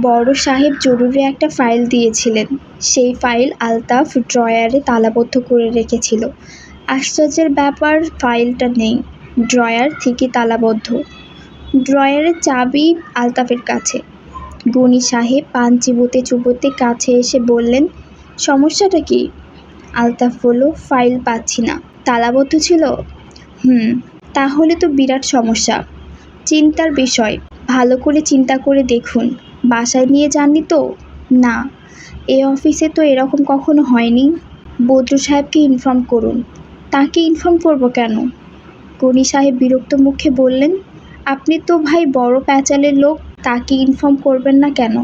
বড় সাহেব জরুরি একটা ফাইল দিয়েছিলেন। সেই ফাইল আলতাফ ড্রয়ারে তালাবদ্ধ করে রেখেছিল। আশ্চর্যের ব্যাপার, ফাইলটা নেই, ড্রয়ার ঠিকই তালাবদ্ধ। ড্রয়ারের চাবি আলতাফের কাছে। গনি সাহেব পান চিবোতে চুবোতে কাছে এসে বললেন, সমস্যাটা কি? আলতাফ বলল, ফাইল পাচ্ছি না। তালাবদ্ধ ছিল? তাহলে তো বিরাট সমস্যা। চিন্তার বিষয়। ভালো করে চিন্তা করে দেখুন। বাসায় নিয়ে যাননি তো? না, এ অফিসে তো এরকম কখনো হয়নি। বদরু সাহেবকে ইনফর্ম করুন। তাকে ইনফর্ম করব কেন? গনি সাহেব বিরক্ত মুখে বললেন, আপনি তো ভাই বড় প্যাচালের লোক, তাকে ইনফর্ম করবেন না কেন?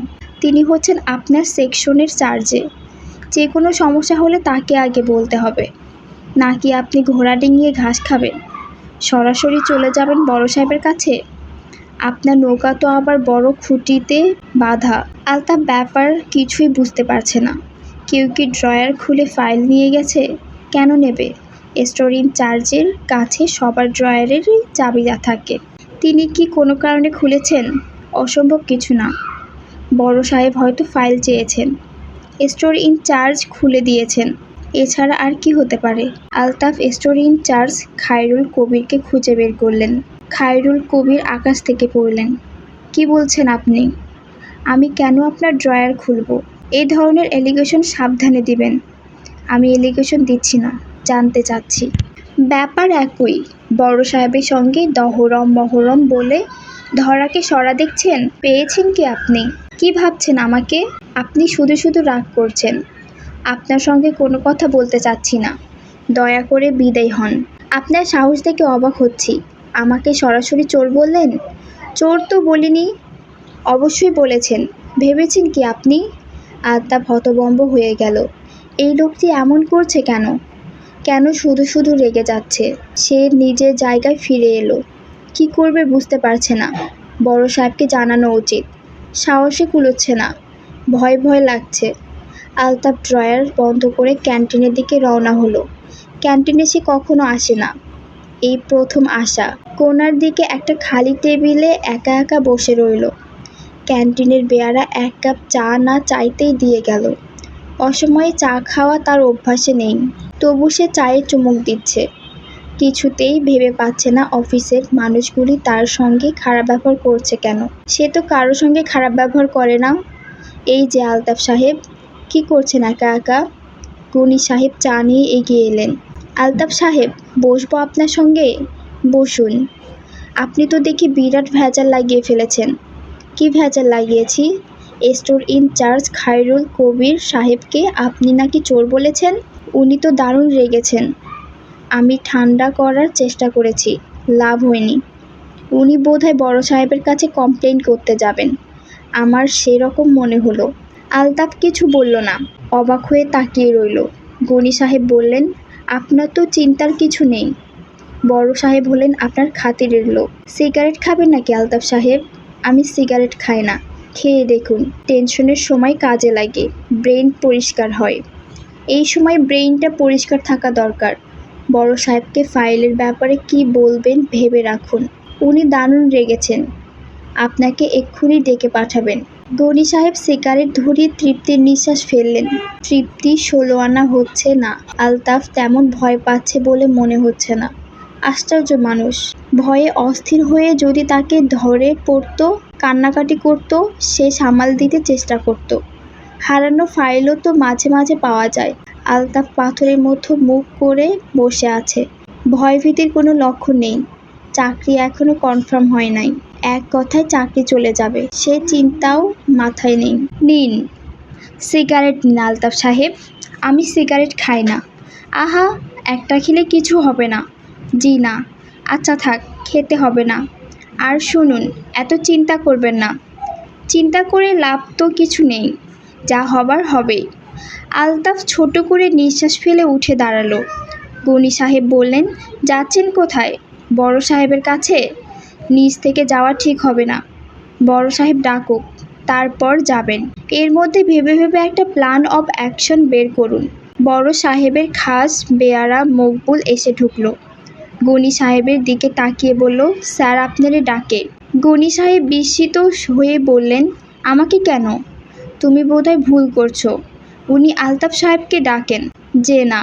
তিনি হচ্ছেন আপনার সেকশনের চার্জে। যে কোনো সমস্যা হলে তাকে আগে বলতে হবে। নাকি আপনি ঘোড়া ডিঙিয়ে ঘাস খাবেন? সরাসরি চলে যাবেন বড় সাহেবের কাছে? আপনার নৌকা তো আবার বড় খুঁটিতে বাঁধা। আলতাফ ব্যাপার কিছুই বুঝতে পারছে না। কেউ কি ড্রয়ার খুলে ফাইল নিয়ে গেছে? কেন নেবে? স্টোর ইনচার্জের কাছে সবার ড্রয়ারেরই চাবি থাকে। তিনি কি কোনো কারণে খুলেছেন? অসম্ভব কিছু না। বড় সাহেব হয়তো ফাইল চেয়েছেন, স্টোর ইনচার্জ খুলে দিয়েছেন। এছাড়া আর কি হতে পারে? আলতাফ স্টোর ইনচার্জ খায়রুল কবিরকে খুঁজে বের করলেন। খায়রুল কবির আকাশ থেকে পড়লেন। কি বলছেন আপনি? আমি কেন আপনার ড্রয়ার খুলব? এই ধরনের এলিগেশন সাবধানে দিবেন। আমি এলিগেশন দিচ্ছি না, জানতে চাচ্ছি। ব্যাপার একই। বড় সাহেবের সঙ্গে দহরম মহরম বলে ধরাকে সরা দেখছেন। পেয়েছেন কি আপনি? কি ভাবছেন আমাকে? আপনি শুধু শুধু রাগ করছেন। আপনার সঙ্গে কোনো কথা বলতে চাচ্ছি না। দয়া করে বিদায় হন। আপনার সাহস দেখে অবাক হচ্ছি। আমাকে সরাসরি চোর বললেন? চোর তো বলিনি। অবশ্যই বলেছেন। ভেবেছেন কি আপনি? আলতাফ হতভম্ব হয়ে গেল। এই লোকটি এমন করছে কেন? কেন শুধু শুধু রেগে যাচ্ছে? সে নিজের জায়গায় ফিরে এলো। কি করবে বুঝতে পারছে না। বড় সাহেবকে জানানো উচিত। সাহসে কুলোচ্ছে না। ভয় ভয় লাগছে। আলতাফ ড্রয়ার বন্ধ করে ক্যান্টিনের দিকে রওনা হলো। ক্যান্টিনে সে কখনো আসে না, এই প্রথম আসা। কোণার দিকে একটা খালি টেবিলে একা একা বসে রইল। ক্যান্টিনের বেয়ারা এক কাপ চা না চাইতেই দিয়ে গেল। অসময়ে চা খাওয়া তার অভ্যাসে নেই, তবু সে চায়ে চুমুক দিচ্ছে। কিছুতেই ভেবে পাচ্ছে না অফিসের মানুষগুলি তার সঙ্গে খারাপ ব্যবহার করছে কেন। সে তো কারো সঙ্গে খারাপ ব্যবহার করে না। এই যে আলতাফ সাহেব, কি করছেন একা একা? গনি সাহেব চা নিয়ে এগিয়ে এলেন। আলতাফ সাহেব, বসবো আপনার সঙ্গে? বসুন। আপনি তো দেখি বিরাট ভেজাল লাগিয়ে ফেলেছেন। কি ভেজাল লাগিয়েছি? স্টোর ইনচার্জ খায়রুল কবির সাহেবকে আপনি নাকি চোর বলেছেন। উনি তো দারুণ রেগেছেন। আমি ঠান্ডা করার চেষ্টা করেছি, লাভ হয়নি। উনি বোধহয় বড় সাহেবের কাছে কমপ্লেন করতে যাবেন, আমার সেরকম মনে হলো। আলতাফ কিছু বলল না, অবাক হয়ে তাকিয়ে রইল। গনি সাহেব বললেন, আপনার তো চিন্তার কিছু নেই। বড় সাহেব হলেন আপনার খাতিরের লোক। সিগারেট খাবেন নাকি আলতাফ সাহেব? আমি সিগারেট খাই না। খেয়ে দেখুন, টেনশনের সময় কাজে লাগে, ব্রেন পরিষ্কার হয়। এই সময় ব্রেইনটা পরিষ্কার থাকা দরকার। বড় সাহেবকে ফাইলের ব্যাপারে কি বলবেন ভেবে রাখুন। উনি দারুণ রেগেছেন, আপনাকে এক্ষুনি ডেকে পাঠাবেন। গনি সাহেব সিগারেট ধরিয়ে তৃপ্তির নিঃশ্বাস ফেললেন। তৃপ্তি 16 আনা হচ্ছে না। আলতাফ তেমন ভয় পাচ্ছে বলে মনে হচ্ছে না। আশ্চর্য মানুষ। ভয়ে অস্থির হয়ে যদি তাকে ধরে পড়তো, কান্নাকাটি করত, সে সামাল দিতে চেষ্টা করত। হারানো ফাইলও তো মাঝে মাঝে পাওয়া যায়। আলতাফ পাথরের মতো মুখ করে বসে আছে। ভয়ভীতির কোনো লক্ষণ নেই। চাকরি এখনো কনফার্ম হয় নাই। এক কথায় চাকরি চলে যাবে, সে চিন্তাও মাথায় নেই। নিন সিগারেট নিন আলতাফ সাহেব। আমি সিগারেট খাই না। আহা, একটা খেলে কিছু হবে না। জি না। আচ্ছা থাক, খেতে হবে না। আর শুনুন, এত চিন্তা করবেন না। চিন্তা করে লাভ তো কিছু নেই, যা হবার হবেই। আলতাফ ছোট করে নিঃশ্বাস ফেলে উঠে দাঁড়ালো। গনি সাহেব বললেন, যাচ্ছেন কোথায়? বড় সাহেবের কাছে? নিজ থেকে যাওয়া ঠিক হবে না। বড় সাহেব ডাকুক, তারপর যাবেন। এর মধ্যে ভেবে ভেবে একটা প্ল্যান অব অ্যাকশন বের করুন। বড় সাহেবের খাস বেয়ারা মকবুল এসে ঢুকলো। গনি সাহেবের দিকে তাকিয়ে বলল, স্যার আপনারে ডাকে। গনি সাহেব বিস্মিত হয়ে বললেন, আমাকে কেন? তুমি বোধহয় ভুল করছো। উনি আলতাফ সাহেবকে ডাকেন। যে না,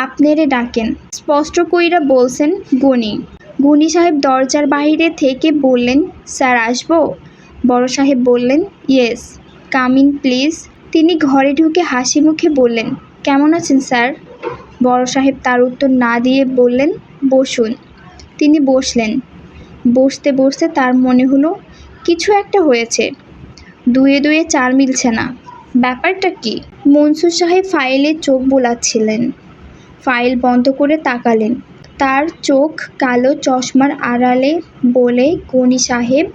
আপনারে ডাকেন। স্পষ্ট কইরা বলছেন গনি। গনি সাহেব দরজার বাইরে থেকে বললেন, স্যার আসবো? বড় সাহেব বললেন, ইয়েস, কাম ইন প্লিজ। তিনি ঘরে ঢুকে হাসি মুখে বললেন, কেমন আছেন স্যার? বড় সাহেব তার উত্তর না দিয়ে বললেন, বসুন। তিনি বসলেন। বসতে বসতে তার মনে হলো কিছু একটা হয়েছে। দুয়ে দুয়ে চার মিলছে না। ব্যাপারটা কি? মনসুর সাহেব ফাইলে চোখ বোলাচ্ছিলেন। ফাইল বন্ধ করে তাকালেন। তার চোখ কালো চশমার আড়ালে বলে গনি সাহেব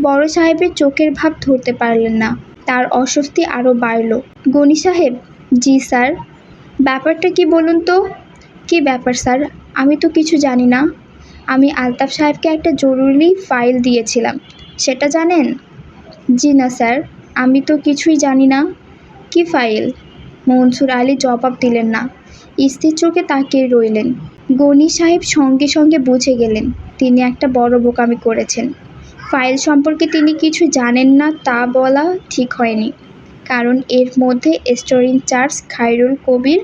বড় সাহেবের চোখের ভাব ধরতে পারলেন না। তার অস্বস্তি আরও বাড়ল। গনি সাহেব, জি স্যার। ব্যাপারটা কি বলুন তো? কি ব্যাপার স্যার? আমি তো কিছু জানি না। আমি আলতাফ সাহেবকে একটা জরুরি ফাইল দিয়েছিলাম, সেটা জানেন? জি না স্যার, আমি তো কিছুই জানি না। কি ফাইল? মনসুর আলী জবাব দিলেন না। স্থির চোখে তাকিয়ে রইলেন। গনি সাহেব সঙ্গে সঙ্গে বুঝে গেলেন তিনি একটা বড় বোকামি করেছেন। ফাইল সম্পর্কে তিনি কিছু জানেন না তা বলা ঠিক হয়নি, কারণ এর মধ্যে স্টোর ইনচার্জ খায়রুল কবির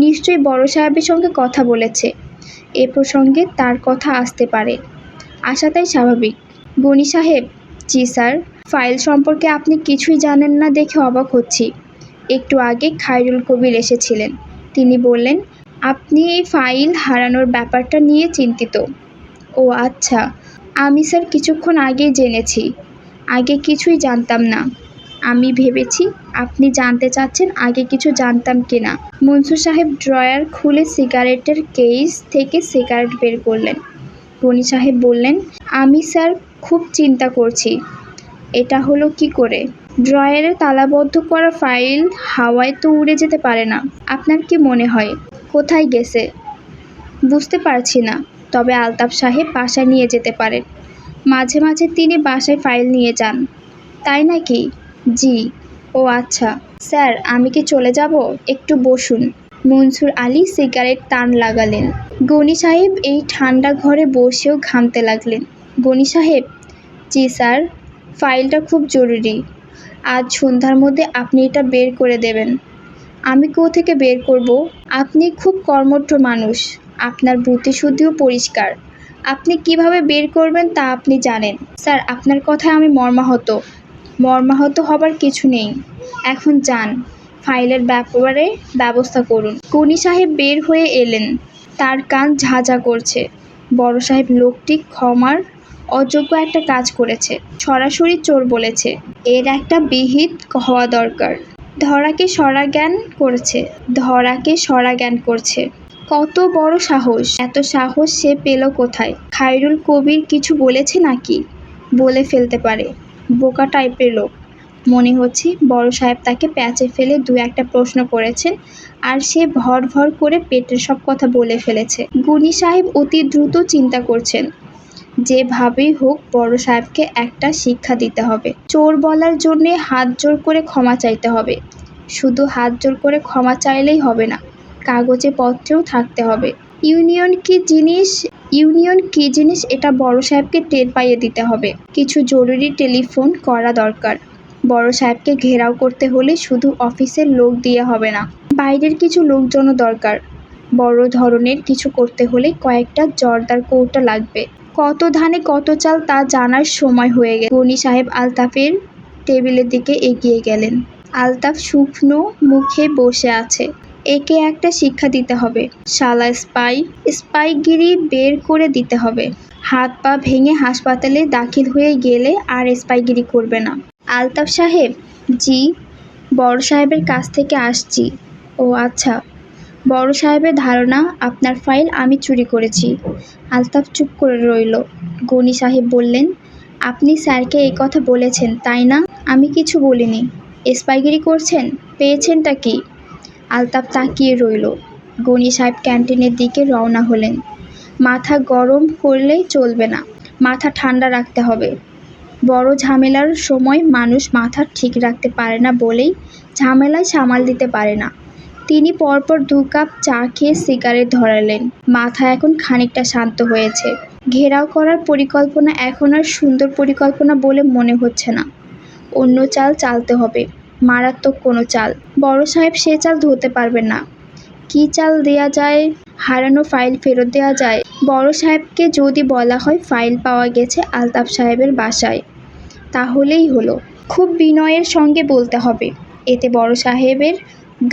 নিশ্চয়ই বড় সাহেবের সঙ্গে কথা বলেছে। এ প্রসঙ্গে তার কথা আসতে পারে, আসাটাই স্বাভাবিক। গনি সাহেব, জি স্যার। ফাইল সম্পর্কে আপনি কিছুই জানেন না দেখে অবাক হচ্ছি। একটু আগে খায়রুল কবির এসেছিলেন। তিনি বললেন, আপনি এই ফাইল হারানোর ব্যাপারটা নিয়ে চিন্তিত। ও আচ্ছা, আমি স্যার কিছুক্ষণ আগেই জেনেছি। আগে কিছুই জানতাম না। আমি ভেবেছি আপনি জানতে চাচ্ছেন আগে কিছু জানতাম কি না। মনসুর সাহেব ড্রয়ার খুলে সিগারেটের কেস থেকে সিগারেট বের করলেন। গনি সাহেব বললেন, আমি স্যার খুব চিন্তা করছি। এটা হলো কি করে? ড্রয়ারে তালাবদ্ধ করা ফাইল হাওয়ায় তো উড়ে যেতে পারে না। আপনার কি মনে হয় কোথায় গেছে? বুঝতে পারছি না, তবে আলতাফ সাহেব বাসায় নিয়ে যেতে পারেন। মাঝে মাঝে তিনি বাসায় ফাইল নিয়ে যান। তাই নাকি? জি। ও আচ্ছা। স্যার, আমি কি চলে যাব? একটু বসুন। মনসুর আলী সিগারেট টান লাগালেন। গনি সাহেব এই ঠান্ডা ঘরে বসেও ঘামতে লাগলেন। গনি সাহেব, জি স্যার। ফাইলটা খুব জরুরি। আজ সন্ধ্যার মধ্যে আপনি এটা বের করে দেবেন। আমি থেকে বের করব? আপনি খুব কর্মঠ মানুষ, আপনার বুদ্ধিশুদ্ধিও পরিষ্কার। আপনি কিভাবে বের করবেন তা আপনি জানেন। স্যার, আপনার কথায় আমি মর্মাহত। মর্মাহত হবার কিছু নেই। এখন যান, ফাইলের ব্যাপারে ব্যবস্থা করুন। গনি সাহেব বের হয়ে এলেন। তার কান ঝাঁঝা করছে। বড় সাহেব লোকটি ক্ষমার অযোগ্য একটা কাজ করেছে। সরাসরি চোর বলেছে। এর একটা বিহিত হওয়া দরকার। ধরাকে সরা জ্ঞান করছে। কত বড় সাহস! এত সাহস সে পেল কোথায়? খায়রুল কবির কিছু বলেছে নাকি? বলে ফেলতে পারে। বোকা টাইপের লোক। মনে হচ্ছে বড় সাহেব তাকে প্যাঁচে ফেলে দু একটা প্রশ্ন করেছেন, আর সে ভর ভর করে পেটের সব কথা বলে ফেলেছে। গনি সাহেব অতি দ্রুত চিন্তা করছেন, যেভাবেই হোক বড় সাহেবকে একটা শিক্ষা দিতে হবে। চোর বলার জন্যে হাত জোর করে ক্ষমা চাইতে হবে। শুধু হাত জোর করে ক্ষমা চাইলেই হবে না, কাগজে পত্রেও থাকতে হবে। ইউনিয়ন কি জিনিস এটা বড় সাহেবকে টের পাইয়ে দিতে হবে। কিছু জরুরি টেলিফোন করা দরকার। বড় সাহেবকে ঘেরাও করতে হলে শুধু অফিসের লোক দিয়ে হবে না, বাইরের কিছু লোকজনও দরকার। বড় ধরনের কিছু করতে হলে কয়েকটা জর্দার কৌটা লাগবে। কত ধানে কত চাল তা জানার সময় হয়ে গেছে। গনি সাহেব আলতাফের টেবিলের দিকে এগিয়ে গেলেন। আলতাফ শুকনো মুখে বসে আছে। একে একটা শিক্ষা দিতে হবে। শালা স্পাইগিরি বের করে দিতে হবে। হাত পা ভেঙে হাসপাতালে দাখিল হয়ে গেলে আর স্পাইগিরি করবে না। আলতাফ সাহেব, জি। বড় সাহেবের কাছ থেকে আসছি। ও আচ্ছা। বড় সাহেবের ধারণা আপনার ফাইল আমি চুরি করেছি। আলতাফ চুপ করে রইল। গনি সাহেব বললেন, আপনি স্যারকে এই কথা বলেছেন তাই না? আমি কিছু বলিনি। স্পাইগিরি করছেন? পেয়েছেনটা কি? আলতাফ তাকিয়ে রইল। গনি সাহেব ক্যান্টিনের দিকে রওনা হলেন। মাথা গরম করলেই চলবে না, মাথা ঠান্ডা রাখতে হবে। বড় ঝামেলার সময় মানুষ মাথা ঠিক রাখতে পারে না বলেই ঝামেলায় সামাল দিতে পারে না। তিনি পরপর 2 কাপ চা খেয়ে সিগারেট ধরালেন। মাথা এখন খানিকটা শান্ত হয়েছে। ঘেরাও করার পরিকল্পনা এখন আর সুন্দর পরিকল্পনা বলে মনে হচ্ছে না। অন্য চাল চালতে হবে, মারাত্মক কোনো চাল। বড় সাহেব সে চাল ধরতে পারবেন না। কি চাল দেয়া যায়? হারানো ফাইল ফেরত দেওয়া যায়। বড় সাহেবকে যদি বলা হয় ফাইল পাওয়া গেছে আলতাফ সাহেবের বাসায়, তাহলেই হলো। খুব বিনয়ের সঙ্গে বলতে হবে। এতে বড় সাহেবের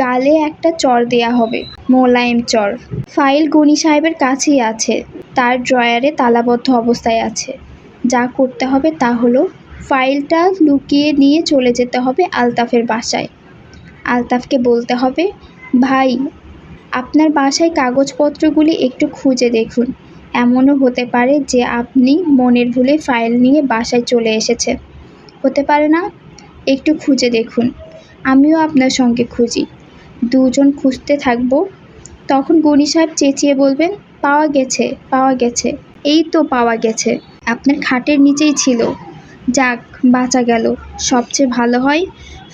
গালে একটা চড় দেয়া হবে, মোলায়েম চড়। ফাইল গনি সাহেবের কাছেই আছে, তার ড্রয়ারে তালাবদ্ধ অবস্থায় আছে। যা করতে হবে তা হলো ফাইলটা লুকিয়ে নিয়ে চলে যেতে হবে আলতাফের বাসায়। আলতাফকে বলতে হবে, ভাই, আপনার বাসায় কাগজপত্রগুলি একটু খুঁজে দেখুন। এমনও হতে পারে যে আপনি মনের ভুলে ফাইল নিয়ে বাসায় চলে এসেছেন। হতে পারে না? একটু খুঁজে দেখুন, আমিও আপনার সঙ্গে খুঁজি। দুজন খুঁজতে থাকবো। তখন গনি সাহেব চেঁচিয়ে বলবেন, পাওয়া গেছে, পাওয়া গেছে, এই তো পাওয়া গেছে, আপনার খাটের নিচেই ছিল। যাক, বাঁচা গেল। সবচেয়ে ভালো হয়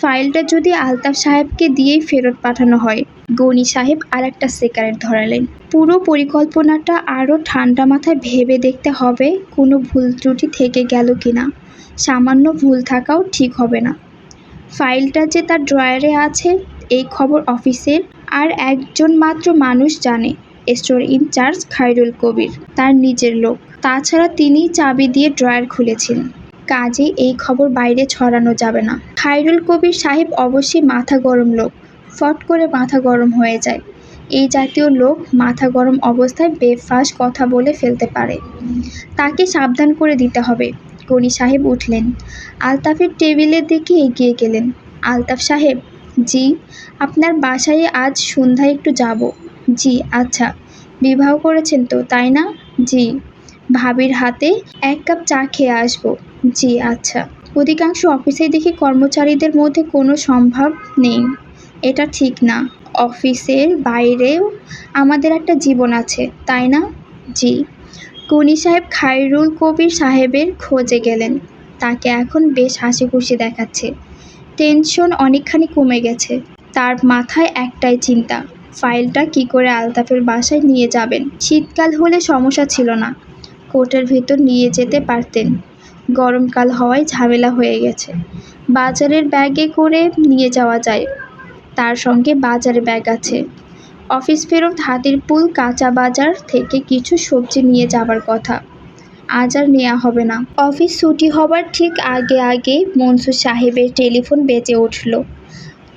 ফাইলটা যদি আলতাফ সাহেবকে দিয়েই ফেরত পাঠানো হয়। গনি সাহেব আর একটা সিগারেট ধরালেন। পুরো পরিকল্পনাটা আরও ঠান্ডা মাথায় ভেবে দেখতে হবে কোনো ভুল ত্রুটি থেকে গেল কিনা। সামান্য ভুল থাকাও ঠিক হবে না। ফাইলটা যে তার ড্রয়ারে আছে এই খবর অফিসের আর একজন মাত্র মানুষ জানে, স্টোর ইনচার্জ খায়রুল কবির, তার নিজের লোক। তাছাড়া তিনিই চাবি দিয়ে ড্রয়ার খুলেছেন। কাজেই এই খবর বাইরে ছড়ানো যাবে না। খায়রুল কবির সাহেব অবশ্যই মাথা গরম লোক, ফট করে মাথা গরম হয়ে যায়। এই জাতীয় লোক মাথা গরম অবস্থায় বেফাঁস কথা বলে ফেলতে পারে। তাকে সাবধান করে দিতে হবে। গনি সাহেব উঠলেন, আলতাফের টেবিলের দিকে এগিয়ে গেলেন। আলতাফ সাহেব, জি, আপনার বাসায় আজ সন্ধ্যায় একটু যাব। জি, আচ্ছা। বিবাহ করেছেন তো, তাই না? জি। ভাবির হাতে এক কাপ চা খেয়ে আসবো। জি, আচ্ছা। অধিকাংশ অফিসেই দেখি কর্মচারীদের মধ্যে কোনো সম্ভাব নেই। এটা ঠিক না। অফিসের বাইরেও আমাদের একটা জীবন আছে, তাই না? জি। গনি সাহেব খায়রুল কবির সাহেবের খোঁজে গেলেন। তাকে এখন বেশ হাসি খুশি দেখাচ্ছে। টেনশন অনেকখানি কমে গেছে। তার মাথায় একটাই চিন্তা, ফাইলটা কি করে আলতাফের বাসায় নিয়ে যাবেন। শীতকাল হলে সমস্যা ছিল না, কোটের ভেতর নিয়ে যেতে পারতেন। গরমকাল হওয়ায় ঝামেলা হয়ে গেছে। বাজারের ব্যাগে করে নিয়ে যাওয়া যায়, তার সঙ্গে বাজারে ব্যাগ আছে। অফিস ফেরত হাতিরপুল কাঁচা বাজার থেকে কিছু সবজি নিয়ে যাবার কথা। আজ আর নেওয়া হবে না। অফিস ছুটি হবার ঠিক আগে আগে মনসুর সাহেবের টেলিফোন বেজে উঠল।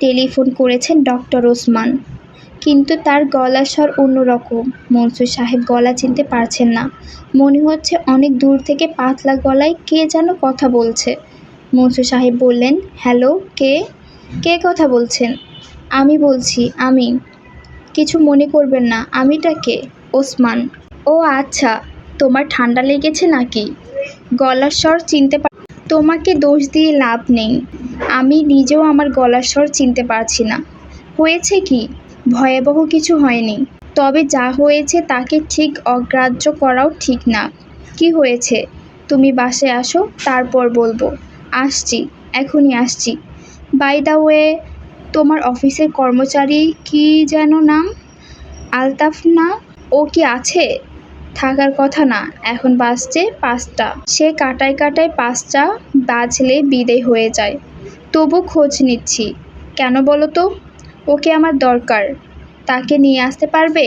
টেলিফোন করেছেন ডক্টর ওসমান, কিন্তু তার গলার স্বর অন্যরকম। মনসুর সাহেব গলা চিনতে পারছেন না। মনে হচ্ছে অনেক দূর থেকে পাতলা গলায় কে যেন কথা বলছে। মনসুর সাহেব বললেন, হ্যালো, কে? কে কথা বলছেন? আমি বলছি, আমি। কিছু মনে করবেন না, আমিটা কে? ওসমান। ও আচ্ছা, তোমার ঠান্ডা লেগেছে নাকি? গলার স্বর চিনতে তোমাকে দোষ দিয়ে লাভ নেই। আমি নিজেও আমার গলার স্বর চিনতে পারছি না। হয়েছে কি? ভয়াবহ কিছু হয়নি, তবে যা হয়েছে তাকে ঠিক অগ্রাহ্য করাও ঠিক না। কি হয়েছে? তুমি বাসায় আসো, তারপর বলবো। আসছি, এখনই আসছি। বাই দ্য ওয়ে, তোমার অফিসের কর্মচারী কি যেন নাম? আলতাফ না? ও কি আছে? থাকার কথা না, এখন বাজছে 5টা। সে কাটায় কাটায় 5টা বাজলে বিদেয় হয়ে যায়। তবু খোঁজ নিচ্ছি। কেন বলো তো? ওকে আমার দরকার। তাকে নিয়ে আসতে পারবে?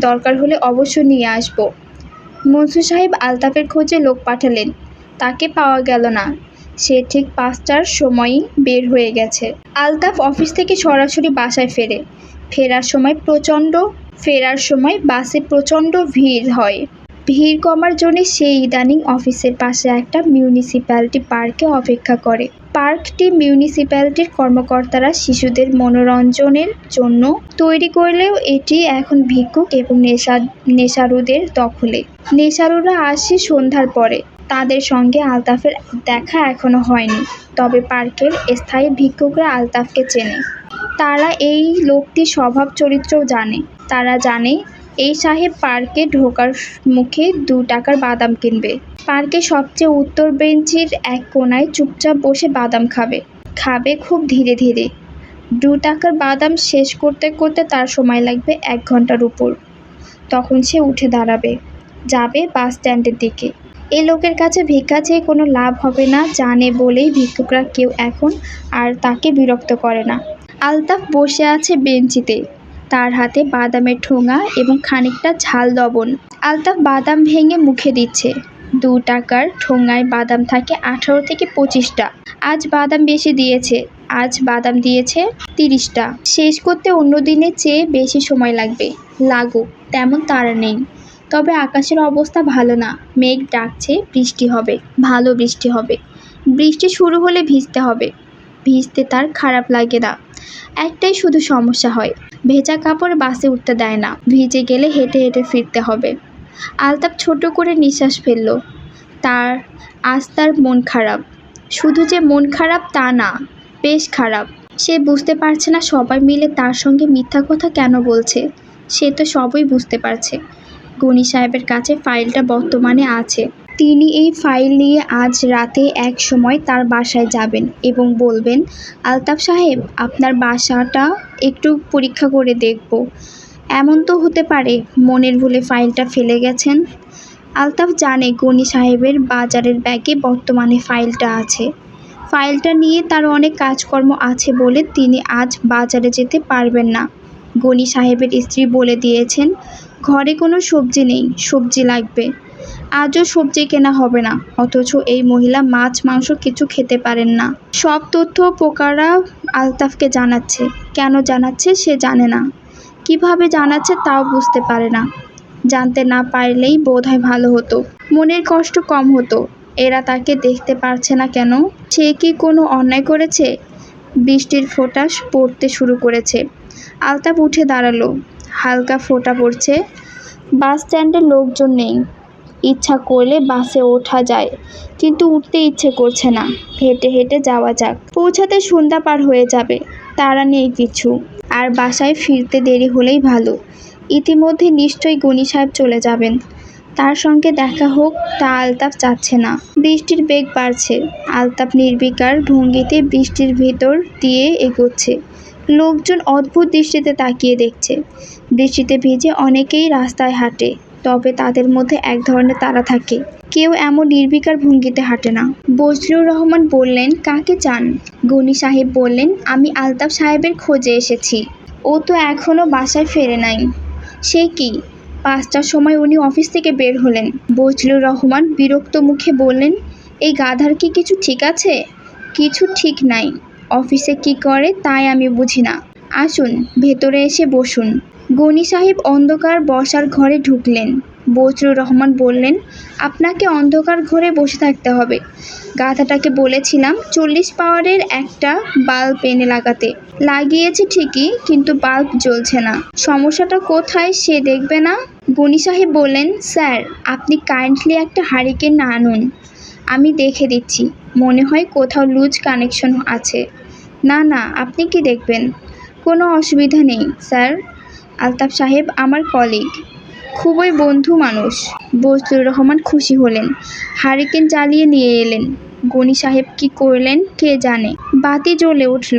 দরকার হলে অবশ্যই নিয়ে আসবো। মনসুর সাহেব আলতাফের খোঁজে লোক পাঠালেন। তাকে পাওয়া গেল না। সে ঠিক 5টার সময়ই বের হয়ে গেছে। আলতাফ অফিস থেকে সরাসরি বাসায় ফেরে। ফেরার সময় বাসে প্রচণ্ড ভিড় হয়। ভিড় কমার জন্য সে ইদানিং অফিসের পাশে একটা মিউনিসিপ্যালিটি পার্কে অপেক্ষা করে। পার্কটি মিউনিসিপ্যালিটির কর্মকর্তারা শিশুদের মনোরঞ্জনের জন্য তৈরি করলেও এটি এখন ভিক্ষুক এবং নেশারুদের দখলে। নেশারুরা আসে সন্ধ্যার পরে। তাদের সঙ্গে আলতাফের দেখা এখনো হয়নি, তবে পার্কের স্থায়ী ভিক্ষুকরা আলতাফকে চেনে। তারা এই লোকটির স্বভাব চরিত্রও জানে। তারা জানে এই সাহেব পার্কে ঢোকার মুখে 2 টাকার বাদাম কিনবে। পার্কের সবচেয়ে উত্তর বেঞ্চির এক কোনায় চুপচাপ বসে বাদাম খাবে খুব ধীরে ধীরে। 2 টাকার বাদাম শেষ করতে করতে তার সময় লাগবে 1 ঘন্টার উপর। তখন সে উঠে দাঁড়াবে, যাবে বাস স্ট্যান্ডের দিকে। এই লোকের কাছে ভিক্ষা চেয়ে কোনো লাভ হবে না জানে বলেই ভিক্ষুকরা কেউ এখন আর তাকে বিরক্ত করে না। আলতাফ বসে আছে বেঞ্চিতে, তার হাতে বাদামের ঠোঙা এবং খানিকটা ঝাল লবণ। আলতাফ বাদাম ভেঙে মুখে দিচ্ছে। 2 টাকার ঠোঙায় বাদাম থাকে 18 থেকে 25টা। আজ বাদাম বেশি দিয়েছে, আজ বাদাম দিয়েছে 30টা। শেষ করতে অন্য দিনের চেয়ে বেশি সময় লাগবে। লাগুক, তেমন তাড়া নেই। তবে আকাশের অবস্থা ভালো না, মেঘ ডাকছে, বৃষ্টি হবে, ভালো বৃষ্টি হবে। বৃষ্টি শুরু হলে ভিজতে হবে, ভিজতে তার খারাপ লাগে না। একটাই শুধু সমস্যা হয়, ভেজা কাপড় বাসে উঠতে দেয় না, ভিজে গেলে হেঁটে হেঁটে ফিরতে হবে। আলতাফ ছোট করে নিঃশ্বাস ফেলল। আজ তার মন খারাপ। শুধু যে মন খারাপ তা না, বেশ খারাপ। সে বুঝতে পারছে না সবাই মিলে তার সঙ্গে মিথ্যা কথা কেন বলছে। সে তো সবই বুঝতে পারছে। গনি সাহেবের কাছে ফাইলটা বর্তমানে আছে। তিনি এই ফাইল নিয়ে আজ রাতে এক সময় তার বাসায় যাবেন এবং বলবেন, আলতাফ সাহেব, আপনার বাসাটা একটু পরীক্ষা করে দেখব। এমন তো হতে পারে মনের ভুলে ফাইলটা ফেলে গেছেন। আলতাফ জানে গনি সাহেবের বাজারের ব্যাগে বর্তমানে ফাইলটা আছে। ফাইলটা নিয়ে তার অনেক কাজকর্ম আছে বলে তিনি আজ বাজারে যেতে পারবেন না। গনি সাহেবের স্ত্রী বলে দিয়েছেন ঘরে কোনো সবজি নেই, সবজি লাগবে। আজও সবজি কেনা হবে না, অথচ এই মহিলা মাছ মাংস কিছু খেতে পারেন না। সব তথ্য পোকারা আলতাফকে জানাচ্ছে। কেন জানাচ্ছে সে জানে না, কিভাবে জানাচ্ছে তাও বুঝতে পারে না। জানতে না পারলেই বোধহয় ভালো হতো, মনের কষ্ট কম হতো। এরা তাকে দেখতে পারছে না কেন? সে কি কোনো অন্যায় করেছে? বৃষ্টির ফোঁটা পড়তে শুরু করেছে। আলতাফ উঠে দাঁড়ালো। হালকা ফোঁটা পড়ছে। বাস স্ট্যান্ডে লোকজন নেই। ইচ্ছা করলে বাসে ওঠা যায়, কিন্তু উঠতে ইচ্ছে করছে না। হেঁটে হেঁটে যাওয়া যাক, পৌঁছাতে সন্ধ্যা পার হয়ে যাবে, তাড়া নেই কিছু। আর বাসায় ফিরতে দেরি হলেই ভালো। ইতিমধ্যে নিশ্চয়ই গনি সাহেব চলে যাবেন, তার সঙ্গে দেখা হোক তা আলতাফ চাচ্ছে না। বৃষ্টির বেগ বাড়ছে। আলতাফ নির্বিকার ভঙ্গিতে বৃষ্টির ভেতর দিয়ে এগোচ্ছে। লোকজন অদ্ভুত দৃষ্টিতে তাকিয়ে দেখছে। বৃষ্টিতে ভিজে অনেকেই রাস্তায় হাঁটে, তবে তাদের মধ্যে এক ধরনের তাড়া থাকে। কেউ এমন নির্বিকার ভঙ্গিতে হাঁটে না। বজলুর রহমান বললেন, কাকে চান? গনি সাহেব বললেন, আমি আলতাফ সাহেবের খোঁজে এসেছি। ও তো এখনও বাসায় ফেরে নাই। সে কি? 5টার সময় উনি অফিস থেকে বের হলেন। বজলুর রহমান বিরক্ত মুখে বললেন, এই গাধার কি কিছু ঠিক আছে? কিছু ঠিক নাই। অফিসে কি করে তাই আমি বুঝি না। আসুন, ভেতরে এসে বসুন। গনি সাহেব অন্ধকার বসার ঘরে ঢুকলেন। বজলুর রহমান বললেন, আপনাকে অন্ধকার ঘরে বসে থাকতে হবে। গাধাটাকে বলেছিলাম 40 পাওয়ারের একটা বাল্ব এনে লাগাতে। লাগিয়েছে ঠিকই, কিন্তু বাল্ব জ্বলছে না। সমস্যাটা কোথায় সে দেখবে না। গনি সাহেব বললেন, স্যার, আপনি কাইন্ডলি একটা হারিকেন আনুন, আমি দেখে দিচ্ছি। মনে হয় কোথাও লুজ কানেকশন আছে। না না, আপনি কি দেখবেন? কোনো অসুবিধা নেই স্যার। আলতাফ সাহেব আমার কলিগ, খুবই বন্ধু মানুষ। বজলুর রহমান খুশি হলেন। হারিকেন জ্বালিয়ে নিয়ে এলেন। গনি সাহেব কি করলেন কে জানে। বাতি জ্বলে উঠল।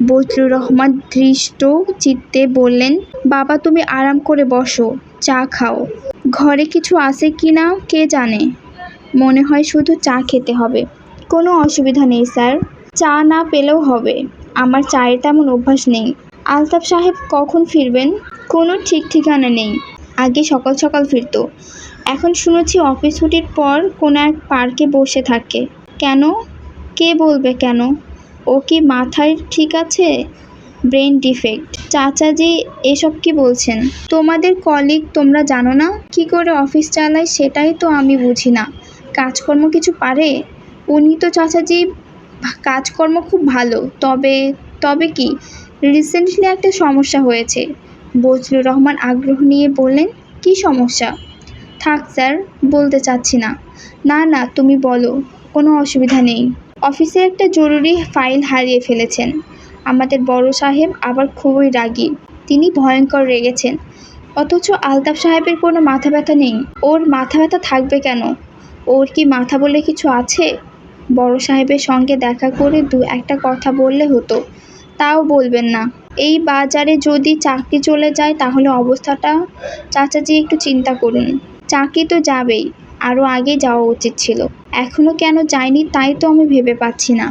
বজলুর রহমান দৃষ্ট চিত্তে বললেন, বাবা তুমি আরাম করে বসো, চা খাও। ঘরে কিছু আছে কি না কে জানে। মনে হয় শুধু চা খেতে হবে। কোনো অসুবিধা নেই স্যার, চা না পেলেও হবে। আমার চায়ের তেমন অভ্যাস নেই। আলতাফ সাহেব কখন ফিরবেন? কোনো ঠিক ঠিকানা নেই। আগে সকাল সকাল ফিরত, এখন শুনেছি অফিস ছুটির পর কোনো এক পার্কে বসে থাকে। কেন? কে বলবে কেন? ও কি মাথায় ঠিক আছে? Brain defect. চাচাজি এসব কি বলছেন? তোমাদের কলিগ, তোমরা জানো না কি করে অফিস চালায়? সেটাই তো আমি বুঝি না। কাজকর্ম কিছু পারে? উনি তো চাচাজি কাজকর্ম খুব ভালো। তবে তবে কি? রিসেন্টলি একটা সমস্যা হয়েছে। বজলুর রহমান আগ্রহ নিয়ে বললেন, কি সমস্যা? থাক স্যার, বলতে চাচ্ছি না। না না, তুমি বলো, কোনো অসুবিধা নেই। অফিসে একটা জরুরি ফাইল হারিয়ে ফেলেছেন। আমাদের বড় সাহেব আবার খুবই রাগী, তিনি ভয়ঙ্কর রেগেছেন। অথচ আলতাফ সাহেবের কোনো মাথা ব্যথা নেই। ওর মাথা ব্যথা থাকবে কেন? ওর কি মাথা বলে কিছু আছে? বড় সাহেবের সঙ্গে দেখা করে 2-একটা কথা বললে হতো, তাও বলবেন না। এই বাজারে যদি চাকরি চলে যায় তাহলে অবস্থাটা। চাচাজি একটু চিন্তা করুন। চাকরি তো যাবেই, আরও আগে যাওয়া উচিত ছিল। এখনও কেন যায়নি তাই তো আমি ভেবে পাচ্ছি না।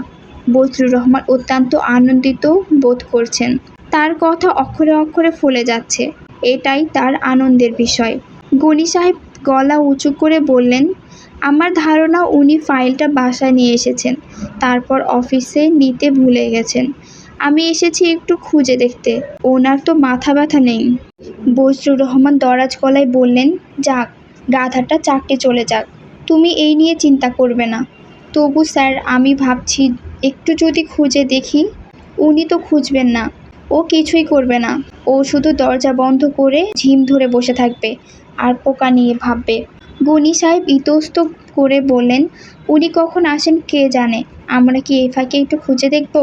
বজলুর রহমান অত্যন্ত আনন্দিত বোধ করছেন। তার কথা অক্ষরে অক্ষরে ফলে যাচ্ছে। এটাই তার আনন্দের বিষয়। গনি সাহেব গলা উঁচু করে বললেন, আমার ধারণা উনি ফাইলটা বাসায় নিয়ে এসেছেন, তারপর অফিসে নিতে ভুলে গেছেন। আমি এসেছি একটু খুঁজে দেখতে। ওনার তো মাথা ব্যথা নেই। বজলুর রহমান দরাজ গলায় বললেন, যাক, গাধাটা চাকরি চলে যাক, তুমি এই নিয়ে চিন্তা করবে না। তবু স্যার, আমি ভাবছি একটু যদি খুঁজে দেখি। উনি তো খুঁজবেন না, ও কিছুই করবে না। ও শুধু দরজা বন্ধ করে ঝিম ধরে বসে থাকবে আর পোকা নিয়ে ভাববে। গনি সাহেব ইতস্তত করে বললেন, উনি কখন আসেন কে জানে। আমরা কি এই ফাঁকে একটু খুঁজে দেখব?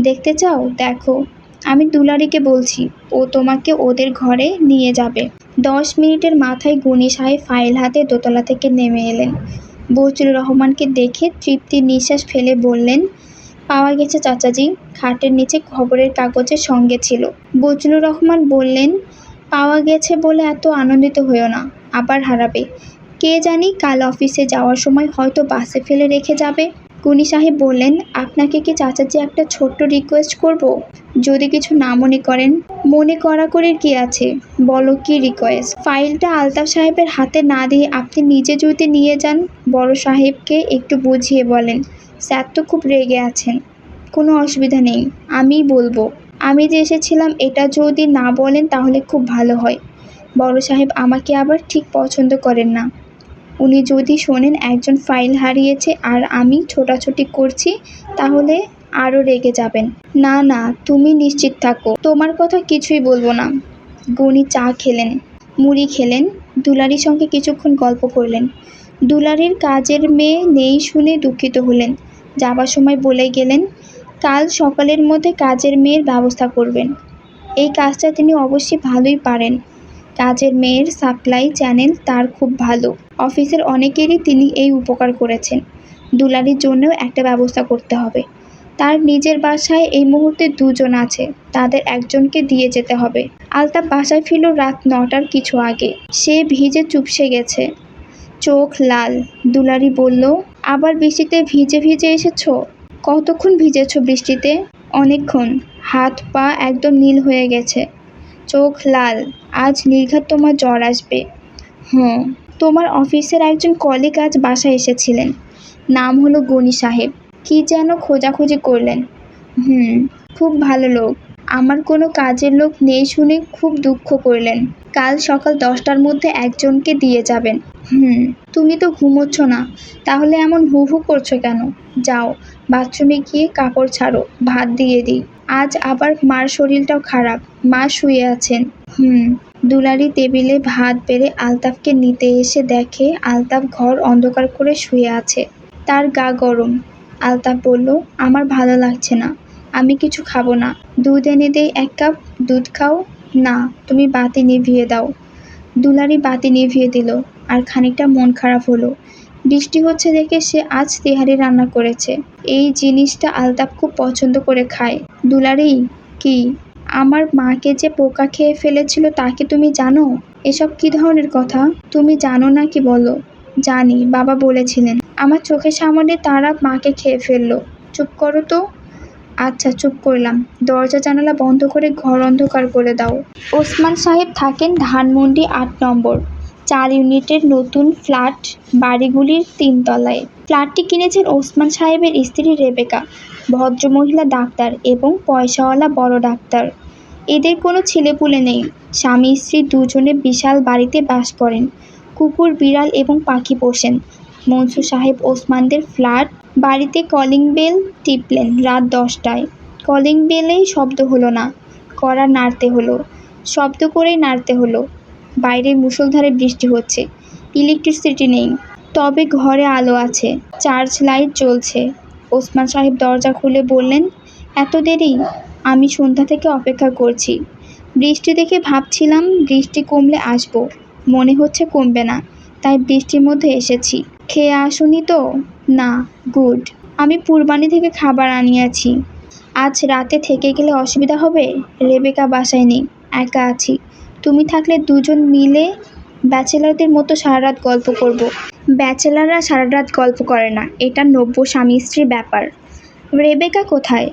দেখতে চাও? দেখো, আমি দুলারিকে বলছি, ও তোমাকে ওদের ঘরে নিয়ে যাবে। 10 মিনিটের মাথায় গনি সাহেব ফাইল হাতে দোতলা থেকে নেমে এলেন। বজলুর রহমানকে দেখে তৃপ্তির নিঃশ্বাস ফেলে বললেন, পাওয়া গেছে চাচাজি। খাটের নিচে খবরের কাগজের সঙ্গে ছিল। বজলুর রহমান বললেন, পাওয়া গেছে বলে এত আনন্দিত হইও না, আবার হারাবে। কে জানি কাল অফিসে যাওয়ার সময় হয়তো বাসে ফেলে রেখে যাবে। গনি সাহেব বললেন, আপনাকে কি চাচাজি একটা ছোট্ট রিকোয়েস্ট করব? যদি কিছু না মনে করেন। মনে করাকরির কি আছে, বলো কি রিকোয়েস্ট? ফাইলটা আলতাফ সাহেবের হাতে না দিয়ে আপনি নিজে যদি নিয়ে যান। বড় সাহেবকে একটু বুঝিয়ে বলেন, স্যার তো খুব রেগে আছেন। কোনো অসুবিধা নেই, আমিই বলবো। আমি যে এসেছিলাম এটা যদি না বলেন তাহলে খুব ভালো হয়। বড় সাহেব আমাকে আবার ঠিক পছন্দ করেন না। উনি যদি শোনেন একজন ফাইল হারিয়েছে আর আমি ছোটাছুটি করছি, তাহলে আরও রেগে যাবেন। না না, তুমি নিশ্চিত থাকো, তোমার কথা কিছুই বলবো না। গনি চা খেলেন, মুড়ি খেলেন, দুলারির সঙ্গে কিছুক্ষণ গল্প করলেন। দুলারির কাজের মেয়ে নেই শুনে দুঃখিত হলেন। যাবার সময় বলে গেলেন, কাল সকালের মধ্যে কাজের মেয়ের ব্যবস্থা করবেন। এই কাজটা তিনি অবশ্যই ভালোই পারেন। কাজের মেয়ের সাপ্লাই চ্যানেল তার খুব ভালো। অফিসের অনেকেরই তিনি এই উপকার করেছেন। দুলারির জন্যও একটা ব্যবস্থা করতে হবে। তার নিজের বাসায় এই মুহূর্তে 2 জন আছে, তাদের একজনকে দিয়ে যেতে হবে। আলতাফ বাসায় ফিরল রাত 9টার কিছু আগে। সে ভিজে চুপসে গেছে, চোখ লাল। দুলারি বলল, আবার বৃষ্টিতে ভিজে ভিজে এসেছো? কতক্ষণ ভিজেছো বৃষ্টিতে? অনেকক্ষণ। হাত পা একদম নীল হয়ে গেছে, চোখ লাল। আজ নির্ঘাত তোমার জ্বর আসবে। হুম। তোমার অফিসের একজন কলিগ আজ বাসায় এসেছিলেন, নাম হলো গনি সাহেব। কি যেন খোঁজাখুঁজি করলেন। খুব ভালো লোক। আমার কোনো কাজের লোক নেই শুনে খুব দুঃখ করলেন। কাল সকাল 10টার মধ্যে একজনকে দিয়ে যাবেন। তুমি তো ঘুমোচ্ছ না, তাহলে এমন হু হু করছো কেন? যাও, বাথরুমে গিয়ে কাপড় ছাড়ো, ভাত দিয়ে দিই। আজ আবার মার শরীরটাও খারাপ, মা শুয়ে আছেন। দুলারি টেবিলে ভাত বেড়ে আলতাফকে নিতে এসে দেখে আলতাফ ঘর অন্ধকার করে শুয়ে আছে। তার গা গরম। আলতাফ বলল, আমার ভালো লাগছে না, আমি কিছু খাবো না। দুধ এনে দেই 1 কাপ, দুধ খাও। না, তুমি বাতি নিভিয়ে দাও। দুলারি বাতি নিভিয়ে দিল, আর খানিকটা মন খারাপ হলো। বৃষ্টি হচ্ছে দেখে সে আজ তেহারি রান্না করেছে। এই জিনিসটা আলতাফ খুব পছন্দ করে খায়। দুলারি, কি? আমার মাকে যে পোকা খেয়ে ফেলেছিল তাকে তুমি জানো? এসব কি ধরনের কথা? তুমি জানো না কি বলো? জানি, বাবা বলেছিলেন। আমার চোখের সামনে তারা মাকে খেয়ে ফেললো। চুপ করো তো। আচ্ছা, চুপ করলাম। দরজা জানালা বন্ধ করে ঘর অন্ধকার করে দাও। ওসমান সাহেব থাকেন ধানমন্ডি 8 নম্বর, 4 ইউনিটের নতুন ফ্ল্যাট বাড়িগুলির 3 তলায়। ফ্ল্যাটটি কিনেছেন ওসমান সাহেবের স্ত্রী রেবেকা, ভদ্রমহিলা ডাক্তার এবং পয়সাওয়ালা বড় ডাক্তার। এদের কোনো ছেলেপুলে নেই। স্বামী স্ত্রী দুজনে বিশাল বাড়িতে বাস করেন। কুকুর, বিড়াল এবং পাখি পোষেন। মনসুর সাহেব ওসমানদের ফ্ল্যাট বাড়িতে কলিং বেল টিপলেন রাত 10টায়। কলিং বেলেই শব্দ হলো না, কড়া নাড়তে হলো। শব্দ করেই নাড়তে হলো। বাইরে মুষলধারে বৃষ্টি হচ্ছে। ইলেকট্রিসিটি নেই, তবে ঘরে আলো আছে, চার্চ লাইট জ্বলছে। ওসমান সাহেব দরজা খুলে বললেন, এত দেরি? আমি সন্ধ্যা থেকে অপেক্ষা করছি। বৃষ্টি দেখে ভাবছিলাম বৃষ্টি কমলে আসবো, মনে হচ্ছে কমবে না, তাই বৃষ্টির মধ্যে এসেছি। খেয়ে আসুনি তো? না। গুড। আমি পূর্বানি থেকে খাবার আনিয়েছি। আজ রাতে থেকে গেলে অসুবিধা হবে? রেবেকা বাসায় নেই, একা আছি। তুমি থাকলে 2 জন মিলে ব্যাচেলারদের মতো সারা রাত গল্প করব। ব্যাচেলাররা সারা রাত গল্প করে না, এটা নব্য স্বামী স্ত্রীর ব্যাপার। রেবেকা কোথায়?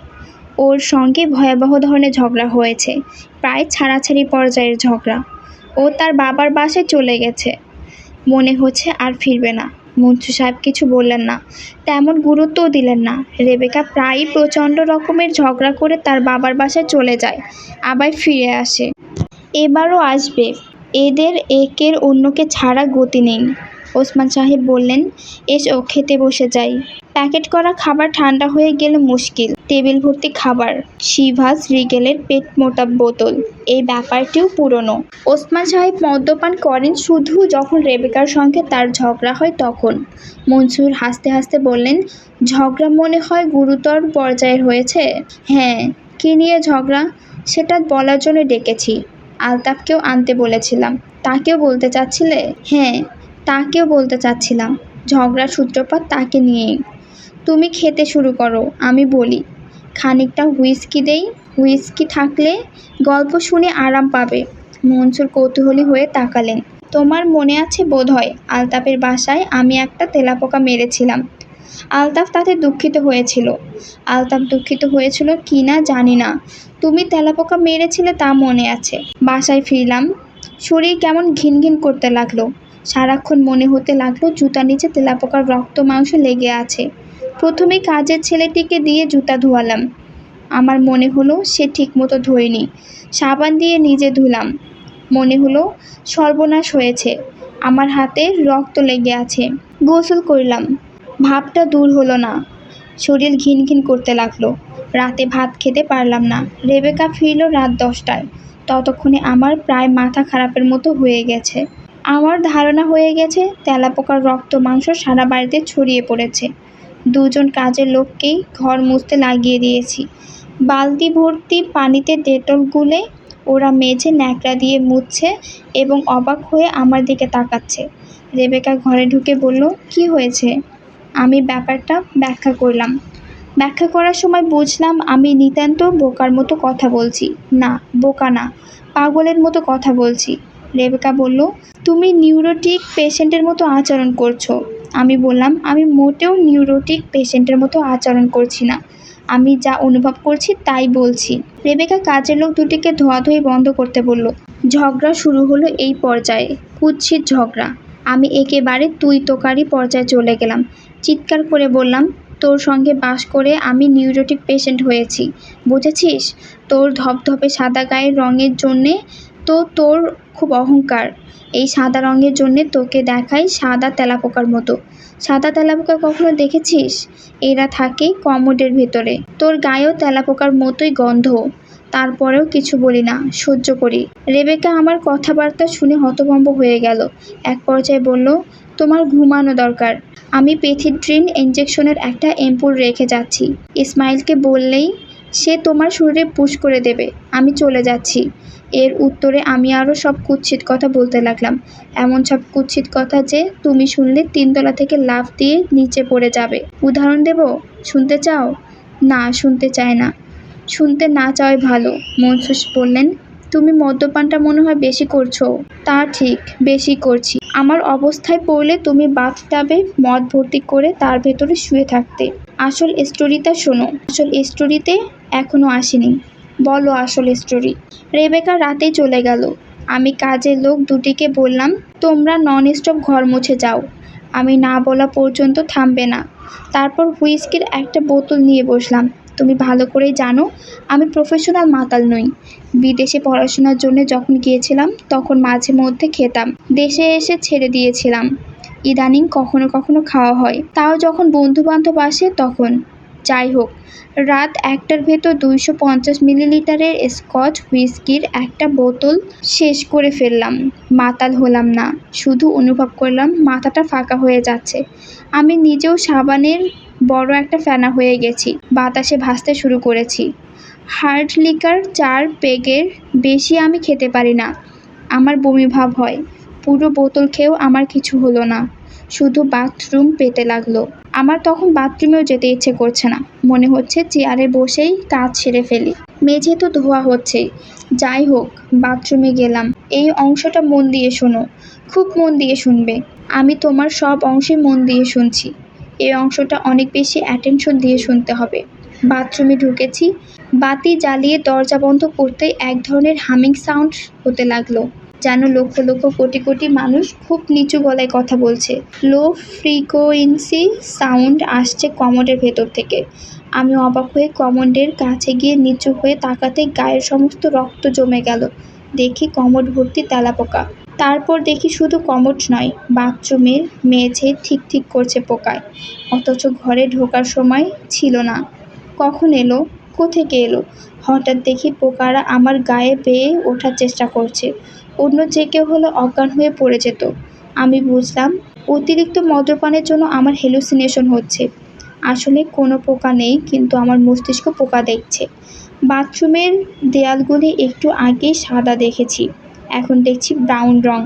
ওর সঙ্গে ভয়াবহ ধরনের ঝগড়া হয়েছে, প্রায় ছাড়াছাড়ি পর্যায়ের ঝগড়া। ও তার বাবার বাসায় চলে গেছে, মনে হচ্ছে আর ফিরবে না। মঞ্জু সাহেব কিছু বললেন না, তেমন গুরুত্বও দিলেন না। রেবেকা প্রায়ই প্রচণ্ড রকমের ঝগড়া করে তার বাবার বাসায় চলে যায়, আবার ফিরে আসে। এবারও আসবে, এদের একের অন্যকে ছাড়া গতি নেই। ওসমান সাহেব বললেন, এসো খেতে বসে যাই। প্যাকেট করা খাবার ঠান্ডা হয়ে গেলে মুশকিল। টেবিল ভর্তি খাবার, শিভাস রিগেলের পেট মোটা বোতল, এই ব্যাপারটিও পুরনো। ওসমান সাহেব মদ্যপান করেন শুধু যখন রেবেকার সঙ্গে তার ঝগড়া হয় তখন। মনসুর হাসতে হাসতে বললেন, ঝগড়া মনে হয় গুরুতর পর্যায়ের হয়েছে। হ্যাঁ। কী নিয়ে ঝগড়া? সেটা বলার জন্য ডেকেছি। আলতাফকেও আনতে বলেছিলাম। তাকেও বলতে চাচ্ছিলে? হ্যাঁ, তাকেও বলতে চাচ্ছিলাম। ঝগড়ার সূত্রপাত তাকে নিয়েই। তুমি খেতে শুরু করো, আমি বলি। খানিকটা হুইস্কি দেই? হুইস্কি থাকলে গল্প শুনে আরাম পাবে। মনসুর কৌতূহলী হয়ে তাকালেন। তোমার মনে আছে বোধহয় আলতাফের বাসায় আমি একটা তেলাপোকা মেরেছিলাম। আলতাফ তাতে দুঃখিত হয়েছিল। আলতাফ দুঃখিত হয়েছিল কি না জানি না, তুমি তেলাপোকা মেরেছিলে তা মনে আছে। বাসায় ফিরলাম, শরীর কেমন ঘিন ঘিন করতে লাগলো। সারাক্ষণ মনে হতে লাগলো জুতার নিচে তেলাপোকার রক্ত মাংস লেগে আছে। প্রথমে কাজের ছেলেটিকে দিয়ে জুতা ধোয়ালাম। আমার মনে হলো সে ঠিকমতো ধোয়নি। সাবান দিয়ে নিজে ধুলাম। মনে হলো সর্বনাশ হয়েছে, আমার হাতে রক্ত লেগে আছে। গোসল করলাম, ভাবটা দূর হলো না। শরীর ঘিন ঘিন করতে লাগলো। রাতে ভাত খেতে পারলাম না। রেবেকা ফিরল রাত 10টায়। ততক্ষণে আমার প্রায় মাথা খারাপের মতো হয়ে গেছে। আমার ধারণা হয়ে গেছে তেলাপোকার রক্ত মাংস সারা বাড়িতে ছড়িয়ে পড়েছে। দুজন কাজের লোককেই ঘর মুছতে লাগিয়ে দিয়েছি। বালতি ভর্তি পানিতে ডেটল গুলে ওরা মেঝে ন্যাকড়া দিয়ে মুছছে এবং অবাক হয়ে আমার দিকে তাকাচ্ছে। রেবেকা ঘরে ঢুকে বলল, কি হয়েছে? আমি ব্যাপারটা ব্যাখ্যা করলাম। ব্যাখ্যা করার সময় বুঝলাম আমি নিতান্ত বোকার মতো কথা বলছি। না, বোকা না, পাগলের মতো কথা বলছি। রেবেকা বলল, তুমি নিউরোটিক পেশেন্টের মতো আচরণ করছো। আমি বললাম, আমি মোটেও নিউরোটিক পেশেন্টের মতো আচরণ করছি না, আমি যা অনুভব করছি তাই বলছি। রেবেকা কাজের লোক দুটিকে ধোয়াধুয়ি বন্ধ করতে বলল। ঝগড়া শুরু হলো এই পর্যায়ে, কুৎসিত ঝগড়া। আমি একেবারে তুই তোকারি পর্যায়ে চলে গেলাম। চিৎকার করে বললাম, তোর সঙ্গে বাস করে আমি নিউরোটিক পেশেন্ট হয়েছি, বুঝেছিস? তোর ধপধপে সাদা গায়ের রঙের জন্যে তো তোর খুব অহংকার। এই সাদা রঙের জন্যে তোকে দেখাই সাদা তেলাপোকার মতো। সাদা তেলাপোকা কখনো দেখেছিস? এরা থাকে কমোডের ভেতরে। তোর গায়েও তেলাপোকার মতোই গন্ধ। তারপরেও কিছু বলি না, সহ্য করি। রেবেকা আমার কথাবার্তা শুনে হতভম্ব হয়ে গেল। এক পর্যায়ে বলল, তোমার ঘুমানো দরকার। আমি পেথিড্রিন ইঞ্জেকশনের একটা অ্যাম্পুল রেখে যাচ্ছি। ইসমাইলকে বললেই সে তোমার শরীরে পুশ করে দেবে। আমি চলে যাচ্ছি। এর উত্তরে আমি আরও সব কুৎসিত কথা বলতে লাগলাম, এমন সব কুৎসিত কথা যে তুমি শুনলে 3 তলা থেকে লাফ দিয়ে নিচে পড়ে যাবে। উদাহরণ দেব? শুনতে চাও? না, শুনতে চায় না। শুনতে না চাওয়াই ভালো। মনসুর বললেন, তুমি মদ্যপানটা মনে হয় বেশি করছো। তা ঠিক, বেশি করছি। আমার অবস্থায় পড়লে তুমি বাথটাবে মদ ভর্তি করে তার ভেতরে শুয়ে থাকতে। আসল স্টোরিটা শোনো। আসল স্টোরিতে এখনো আসেনি। বলো আসল স্টোরি। রেবেকা রাতেই চলে গেল। আমি কাজের লোক দুটিকে বললাম, তোমরা নন স্টপ ঘর মুছে যাও। আমি না বলা পর্যন্ত থামবে না। তারপর হুইস্কির একটা বোতল নিয়ে বসলাম। তুমি ভালো করেই জানো আমি প্রফেশনাল মাতাল নই। বিদেশে পড়াশোনার জন্য যখন গিয়েছিলাম তখন মাঝে মধ্যে খেতাম। দেশে এসে ছেড়ে দিয়েছিলাম। ইদানিং কখনো কখনো খাওয়া হয়, তাও যখন বন্ধুবান্ধব আসে তখন। যাই হোক, রাত 1টার ভেতর 250 মিলিলিটারের স্কচ হুইস্কির একটা বোতল শেষ করে ফেললাম। মাতাল হলাম না, শুধু অনুভব করলাম মাথাটা ফাঁকা হয়ে যাচ্ছে। আমি নিজেও সাবানের বড় একটা ফেনা হয়ে গেছি। বাতাসে ভাসতে শুরু করেছি। হার্ড লিকার 4 পেগের বেশি আমি খেতে পারি না। আমার বমি ভাব হয়। পুরো বোতল খেয়েও আমার কিছু হলো না, শুধু বাথরুম পেতে লাগলো। আমার তখন বাথরুমেও যেতে ইচ্ছে করছে না। মনে হচ্ছে চেয়ারে বসেই কাজ সেরে ফেলি। মেঝে তো ধোয়া হচ্ছে। যাই হোক, বাথরুমে গেলাম। এই অংশটা মন দিয়ে শোনো, খুব মন দিয়ে শুনবে। আমি তোমার সব অংশে মন দিয়ে শুনছি। এই অংশটা অনেক বেশি অ্যাটেনশন দিয়ে শুনতে হবে। বাথরুমে ঢুকেছি, বাতি জ্বালিয়ে দরজা বন্ধ করতেই এক ধরনের হামিং সাউন্ড হতে লাগলো, যেন লক্ষ লক্ষ কোটি কোটি মানুষ খুব নিচু গলায় কথা বলছে। লো ফ্রিকোয়েন্সি সাউন্ড আসছে কমোডের ভেতর থেকে। আমি অবাক হয়ে কমোডের কাছে গিয়ে নিচু হয়ে তাকাতে গায়ের সমস্ত রক্ত জমে গেল। দেখি কমোড ভর্তি তেলাপোকা। তারপর দেখি শুধু কমোড নয়, বাথরুমের মেঝে ঠিক ঠিক করছে পোকায়, অথচ ঘরে ঢোকার সময় ছিল না। কখন এলো, কোত্থেকে এলো? হঠাৎ দেখি পোকারা আমার গায়ে বেয়ে ওঠার চেষ্টা করছে। অন্য যে কেউ হলে অজ্ঞান হয়ে পড়ে যেত। আমি বুঝলাম অতিরিক্ত মদ্যপানের জন্য আমার হ্যালুসিনেশন হচ্ছে। আসলে কোনো পোকা নেই, কিন্তু আমার মস্তিষ্ক পোকা দেখছে। বাথরুমের দেয়ালগুলি একটু আগে সাদা দেখেছি, এখন দেখছি ব্রাউন রং।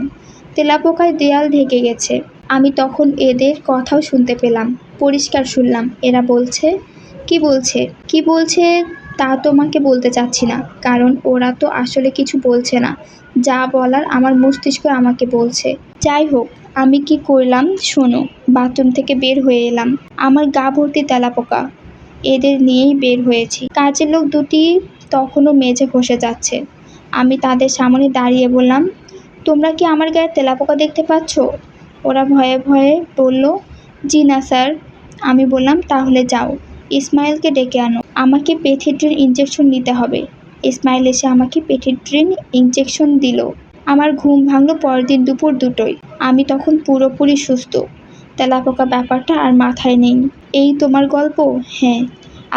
তেলাপোকায় দেয়াল ঢেকে গেছে। আমি তখন এদের কথাও শুনতে পেলাম, পরিষ্কার শুনলাম। এরা বলছে, কি বলছে তা তোমাকে বলতে চাচ্ছি না, কারণ ওরা তো আসলে কিছু বলছে না। যা বলার আমার মস্তিষ্ক আমাকে বলছে। যাই হোক, আমি কি করলাম শোনো। বাথরুম থেকে বের হয়ে এলাম, আমার গা ভর্তি তেলাপোকা। এদের নিয়েই বের হয়েছি। কাজের লোক দুটি তখনও মেঝে ঘষে যাচ্ছে। আমি তাদের সামনে দাঁড়িয়ে বললাম, তোমরা কি আমার গায়ে তেলাপোকা দেখতে পাচ্ছ? ওরা ভয়ে ভয়ে বলল, জি না স্যার। আমি বললাম, তাহলে যাও, ইসমাইলকে ডেকে আনো, আমাকে পেথিড্রিন ইঞ্জেকশন নিতে হবে। ইসমাইল এসে আমাকে পেথিড্রিন ইঞ্জেকশন দিল। আমার ঘুম ভাঙল পরদিন দুপুর 2টোয়। আমি তখন পুরোপুরি সুস্থ। তেলাপোকা ব্যাপারটা আর মাথায় নেই। এই তোমার গল্প? হ্যাঁ।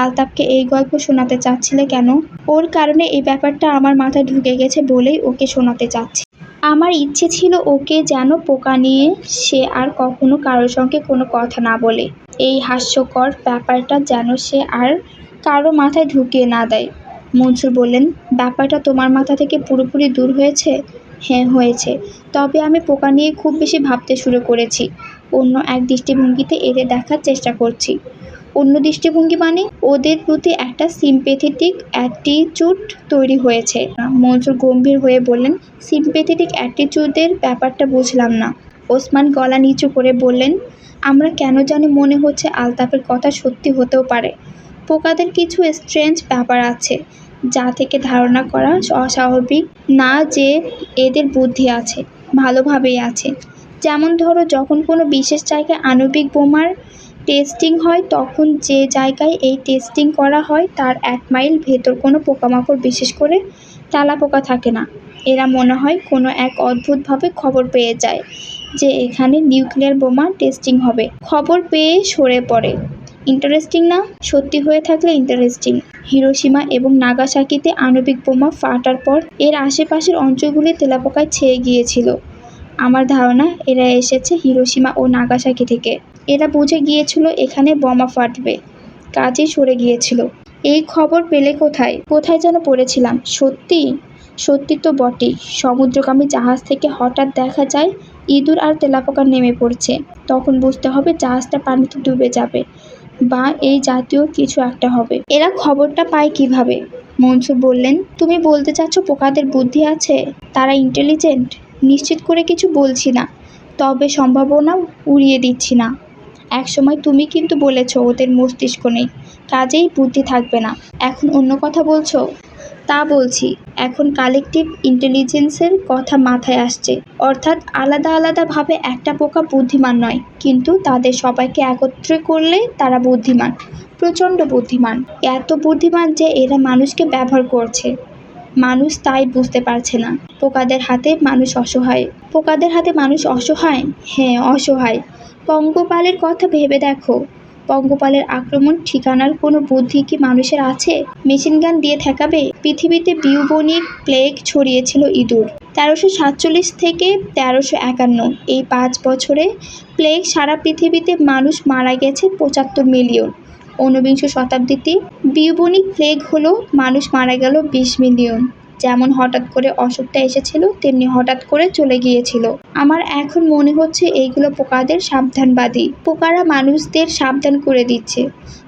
আলতাফকে এই গল্প শোনাতে চাচ্ছিলে কেন? ওর কারণে এই ব্যাপারটা আমার মাথায় ঢুকে গেছে বলেই ওকে শোনাতে চাচ্ছি। আমার ইচ্ছে ছিল ওকে যেন পোকা নিয়ে সে আর কখনো কারোর সঙ্গে কোনো কথা না বলে। এই হাস্যকর ব্যাপারটা যেন সে আর কারো মাথায় ঢুকিয়ে না দেয়। মনসুর বললেন, ব্যাপারটা তোমার মাথা থেকে পুরোপুরি দূর হয়েছে? হ্যাঁ হয়েছে, তবে আমি পোকা নিয়ে খুব বেশি ভাবতে শুরু করেছি। অন্য এক দৃষ্টিভঙ্গিতে এদের দেখার চেষ্টা করছি। অন্য দৃষ্টিভঙ্গি মানে? ওদের প্রতি একটা সিম্প্যাথেটিক অ্যাটিচিউড তৈরি হয়েছে। মনসুর গম্ভীর হয়ে বললেন, সিম্প্যাথেটিক অ্যাটিচিউডের ব্যাপারটা বুঝলাম না। ওসমান গলা নিচু করে বললেন, আমরা কেন জানি মনে হচ্ছে আলতাফের কথা সত্যি হতেও পারে। পোকাদের কিছু স্ট্রেঞ্জ ব্যাপার আছে, যা থেকে ধারণা করা অস্বাভাবিক না যে এদের বুদ্ধি আছে, ভালোভাবেই আছে। যেমন ধরো, যখন কোনো বিশেষ জায়গায় আণবিক বোমার টেস্টিং হয়, তখন যে জায়গায় এই টেস্টিং করা হয় তার 1 মাইল ভেতর কোনো পোকামাকড়, বিশেষ করে তেলাপোকা থাকে না। এরা মনে হয় কোনো এক অদ্ভুতভাবে খবর পেয়ে যায় যে এখানে নিউক্লিয়ার বোমা টেস্টিং হবে। খবর পেয়ে সরে পড়ে। ইন্টারেস্টিং না? সত্যি হয়ে থাকলে ইন্টারেস্টিং। হিরোশিমা এবং নাগাসাকিতে আণবিক বোমা ফাটার পর এর আশেপাশের অঞ্চলগুলি তেলাপোকায় ছেয়ে গিয়েছিল। আমার ধারণা এরা এসেছে হিরোশিমা ও নাগাসাকি থেকে। এরা বুঝে গিয়েছিল এখানে বোমা ফাটবে, কাজেই সরে গিয়েছিল। এই খবর পেলে কোথায় যেন পড়েছিলাম। সত্যি তো বটেই। সমুদ্রগামী জাহাজ থেকে হঠাৎ দেখা যায় ইঁদুর আর তেলাপোকা নেমে পড়ছে। তখন বুঝতে হবে জাহাজটা পানিতে ডুবে যাবে বা এই জাতীয় কিছু একটা হবে। এরা খবরটা পায় কিভাবে? মনসুর বললেন, তুমি বলতে চাচ্ছ পোকাদের বুদ্ধি আছে? তারা ইন্টেলিজেন্ট? নিশ্চিত করে কিছু বলছি না, তবে সম্ভাবনা উড়িয়ে দিচ্ছি না। একসময় তুমি কিন্তু বলেছ ওদের মস্তিষ্ক নেই, কাজেই বুদ্ধি থাকবে না। এখন অন্য কথা বলছো? তা বলছি। এখন কালেকটিভ ইন্টেলিজেন্সের কথা মাথায় আসছে। অর্থাৎ আলাদা আলাদাভাবে একটা পোকা বুদ্ধিমান নয়, কিন্তু তাদের সবাইকে একত্রে করলে তারা বুদ্ধিমান, প্রচণ্ড বুদ্ধিমান। এত বুদ্ধিমান যে এরা মানুষকে ব্যবহার করছে। মানুষ তাই বুঝতে পারছে না। পোকাদের হাতে মানুষ অসহায়? হ্যাঁ, অসহায়। পঙ্গপালের কথা ভেবে দেখো। পঙ্গপালের আক্রমণ ঠিকানার কোনো বুদ্ধি কি মানুষের আছে? মেশিনগান দিয়ে ঠেকাবে? পৃথিবীতে বিউবনিক প্লেগ ছড়িয়েছিল ইঁদুর 1347 থেকে 1351। এই 5 বছরে প্লেগ সারা পৃথিবীতে মানুষ মারা গেছে 75 মিলিয়ন। 19শ শতাব্দীতে বিউবনিক প্লেগ হলো মানুষ মারা গেল 20 মিলিয়ন। যেমন হঠাৎ করে অসুখটা এসেছিল, তেমনি হঠাৎ করে চলে গিয়েছিল। আমার এখন মনে হচ্ছে এইগুলো পোকাদের সাবধানবাদী। পোকারা মানুষদের সাবধান করে দিচ্ছে।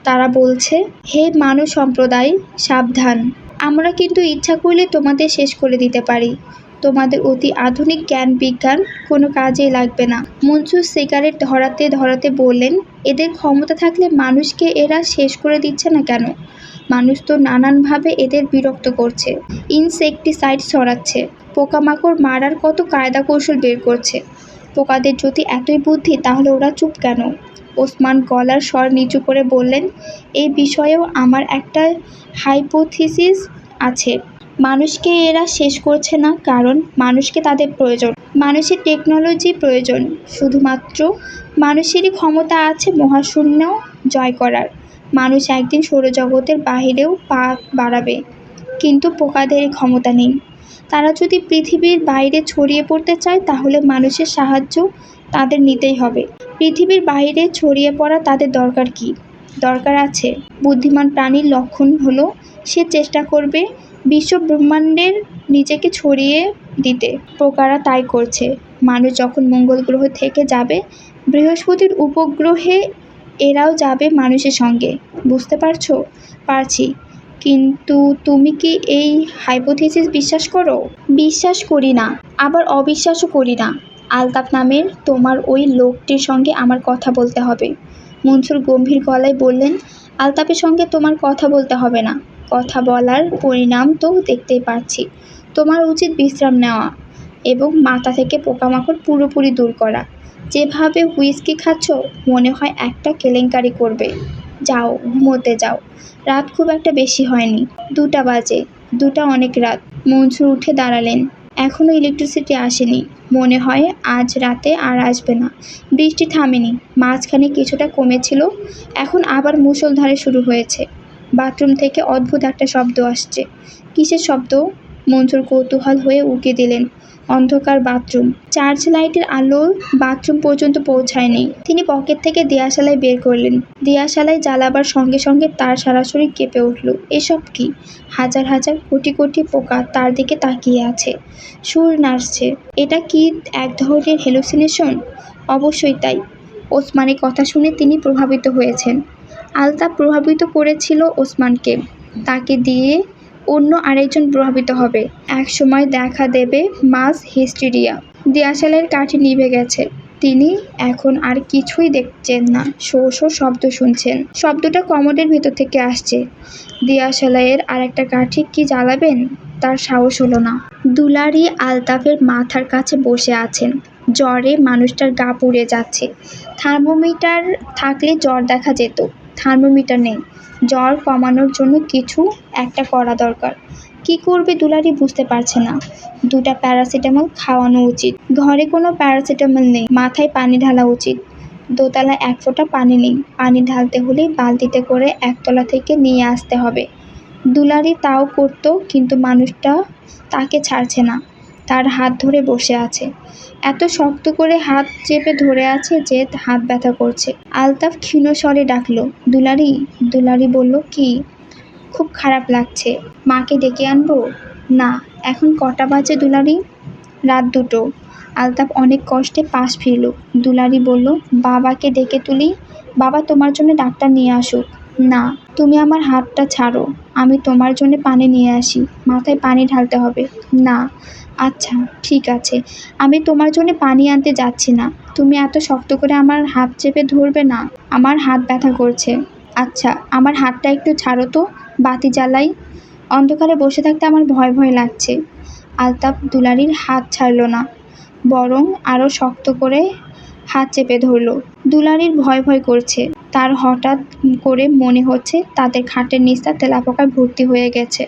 তারা বলছে, হে মানব সম্প্রদায়, সাবধান। আমরা কিন্তু ইচ্ছা করলে তোমাদের শেষ করে দিতে পারি। তোমাদের অতি আধুনিক জ্ঞান বিজ্ঞান কোনো কাজেই লাগবে না। মনসুর সিগারেট ধরাতে ধরাতে বললেন, এদের ক্ষমতা থাকলে মানুষকে এরা শেষ করে দিচ্ছে না কেন? মানুষ তো নানানভাবে এদের বিরক্ত করছে, ইনসেকটিসাইড ছড়াচ্ছে, পোকামাকড় মারার কত কায়দা কৌশল বের করছে। পোকাদের যদি এতই বুদ্ধি তাহলে ওরা চুপ কেন? ওসমান গলার স্বর নিচু করে বললেন, এই বিষয়েও আমার একটা হাইপোথিসিস আছে। মানুষকে এরা শেষ করছে না কারণ মানুষকে তাদের প্রয়োজন। মানুষের টেকনোলজি প্রয়োজন। শুধুমাত্র মানুষেরই ক্ষমতা আছে মহাশূন্য জয় করার। মানুষ একদিন সৌরজগতের বাহিরেও পা বাড়াবে, কিন্তু পোকাদের এই ক্ষমতা নেই। তারা যদি পৃথিবীর বাইরে ছড়িয়ে পড়তে চায় তাহলে মানুষের সাহায্য তাদের নিতেই হবে। পৃথিবীর বাইরে ছড়িয়ে পড়া তাদের দরকার কি? দরকার আছে। বুদ্ধিমান প্রাণীর লক্ষণ হলো সে চেষ্টা করবে বিশ্ব ব্রহ্মাণ্ডের নিজেকে ছড়িয়ে দিতে। পোকারা তাই করছে। মানুষ যখন মঙ্গল গ্রহ থেকে যাবে, বৃহস্পতির উপগ্রহে এরাও যাবে মানুষের সঙ্গে। বুঝতে পারছো? পারছি। কিন্তু তুমি কি এই হাইপোথিসিস বিশ্বাস করো? বিশ্বাস করি না, আবার অবিশ্বাসও করি না। আলতাফ নামের তোমার ওই লোকটির সঙ্গে আমার কথা বলতে হবে। মনসুর গম্ভীর গলায় বললেন, আলতাফের সঙ্গে তোমার কথা বলতে হবে না। কথা বলার পরিণাম তো দেখতেই পাচ্ছি। তোমার উচিত বিশ্রাম নেওয়া এবং মাথা থেকে পোকামাকড় পুরোপুরি দূর করা। যেভাবে হুইস্কি খাচ্ছ মনে হয় একটা কেলেঙ্কারি করবে। যাও, ঘুমোতে যাও। রাত খুব একটা বেশি হয়নি, 2টা বাজে। 2টা অনেক রাত। মনসুর উঠে দাঁড়ালেন। এখনও ইলেকট্রিসিটি আসেনি। মনে হয় আজ রাতে আর আসবে না। বৃষ্টি থামেনি, মাঝখানে কিছুটা কমেছিল, এখন আবার মুষলধারে শুরু হয়েছে। বাথরুম থেকে অদ্ভুত একটা শব্দ আসছে। কিসের শব্দ? মনসুর কৌতূহল হয়ে উকি দিলেন। অন্ধকার বাথরুম। চার্চ লাইটের আলো বাথরুম পর্যন্ত পৌঁছায়নি। তিনি পকেট থেকে দিয়াশালাই বের করলেন। দিয়াশালাই জ্বালাবার সঙ্গে সঙ্গে তার সারা শরীর কেঁপে উঠল। এসব কি? হাজার হাজার কোটি কোটি পোকা তার দিকে তাকিয়ে আছে, সুর নাচছে। এটা কি এক ধরনের হ্যালুসিনেশন? অবশ্যই তাই। ওসমানের কথা শুনে তিনি প্রভাবিত হয়েছেন। আলতাফ প্রভাবিত করেছিল ওসমানকে। তাকে দিয়ে অন্য আরেকজন প্রভাবিত হবে। একসময় দেখা দেবে মাস হিস্টেরিয়া। দিয়াশালের কাঠি নিভে গেছে। তিনি এখন আর কিছুই দেখছেন না, শো শো শব্দ শুনছেন। শব্দটা কমোডের ভেতর থেকে আসছে। দিয়াশালাইয়ের আরেকটা কাঠি কি জ্বালাবেন? তার সাহস হলো না। দুলারি আলতাফের মাথার কাছে বসে আছেন। জ্বরে মানুষটার গা পুড়ে যাচ্ছে। থার্মোমিটার থাকলে জ্বর দেখা যেত। থার্মোমিটার নেই। জ্বর কমানোর জন্য কিছু একটা করা দরকার। কি করবে দুলারি বুঝতে পারছে না। 2টা প্যারাসিটামল খাওয়ানো উচিত। ঘরে কোনো প্যারাসিটামল নেই। মাথায় পানি ঢালা উচিত। দোতলায় 1 ফোঁটা পানি নেই। পানি ঢালতে হলে বালতিতে করে একতলা থেকে নিয়ে আসতে হবে। দুলারি তাও করত, কিন্তু মানুষটা তাকে ছাড়ছে না। তার হাত ধরে বসে আছে। এত শক্ত করে হাত চেপে ধরে আছে যে হাত ব্যথা করছে। আলতাফ ক্ষীণ স্বরে ডাকল, দুলারি। দুলারি বলল, কি? খুব খারাপ লাগছে। মাকে ডেকে আনবো? না। এখন কটা বাজে দুলারি? রাত 2টো। আলতাফ অনেক কষ্টে পাশ ফিরল। দুলারি বলল, বাবাকে ডেকে তুলি? বাবা তোমার জন্য ডাক্তার নিয়ে আসুক। না, তুমি আমার হাতটা ছাড়ো, আমি তোমার জন্য পানি নিয়ে আসি। মাথায় পানি ঢালতে হবে। না। আচ্ছা, ঠিক আছে, আমি তোমার জন্য পানি আনতে যাচ্ছি না। তুমি এত শক্ত করে আমার হাত চেপে ধরবে না, আমার হাত ব্যথা করছে। আচ্ছা, আমার হাতটা একটু ছাড়ো তো, বাতি জ্বালাই। অন্ধকারে বসে থাকতে আমার ভয় ভয় লাগছে। আলতাফ দুলারির হাত ছাড়ল না, বরং আরও শক্ত করে হাত চেপে ধরল। দুলারির ভয় ভয় করছে। তার হঠাৎ করে মনে হচ্ছে তাদের খাটের নিচটা তেলাপোকায় ভর্তি হয়ে গেছে।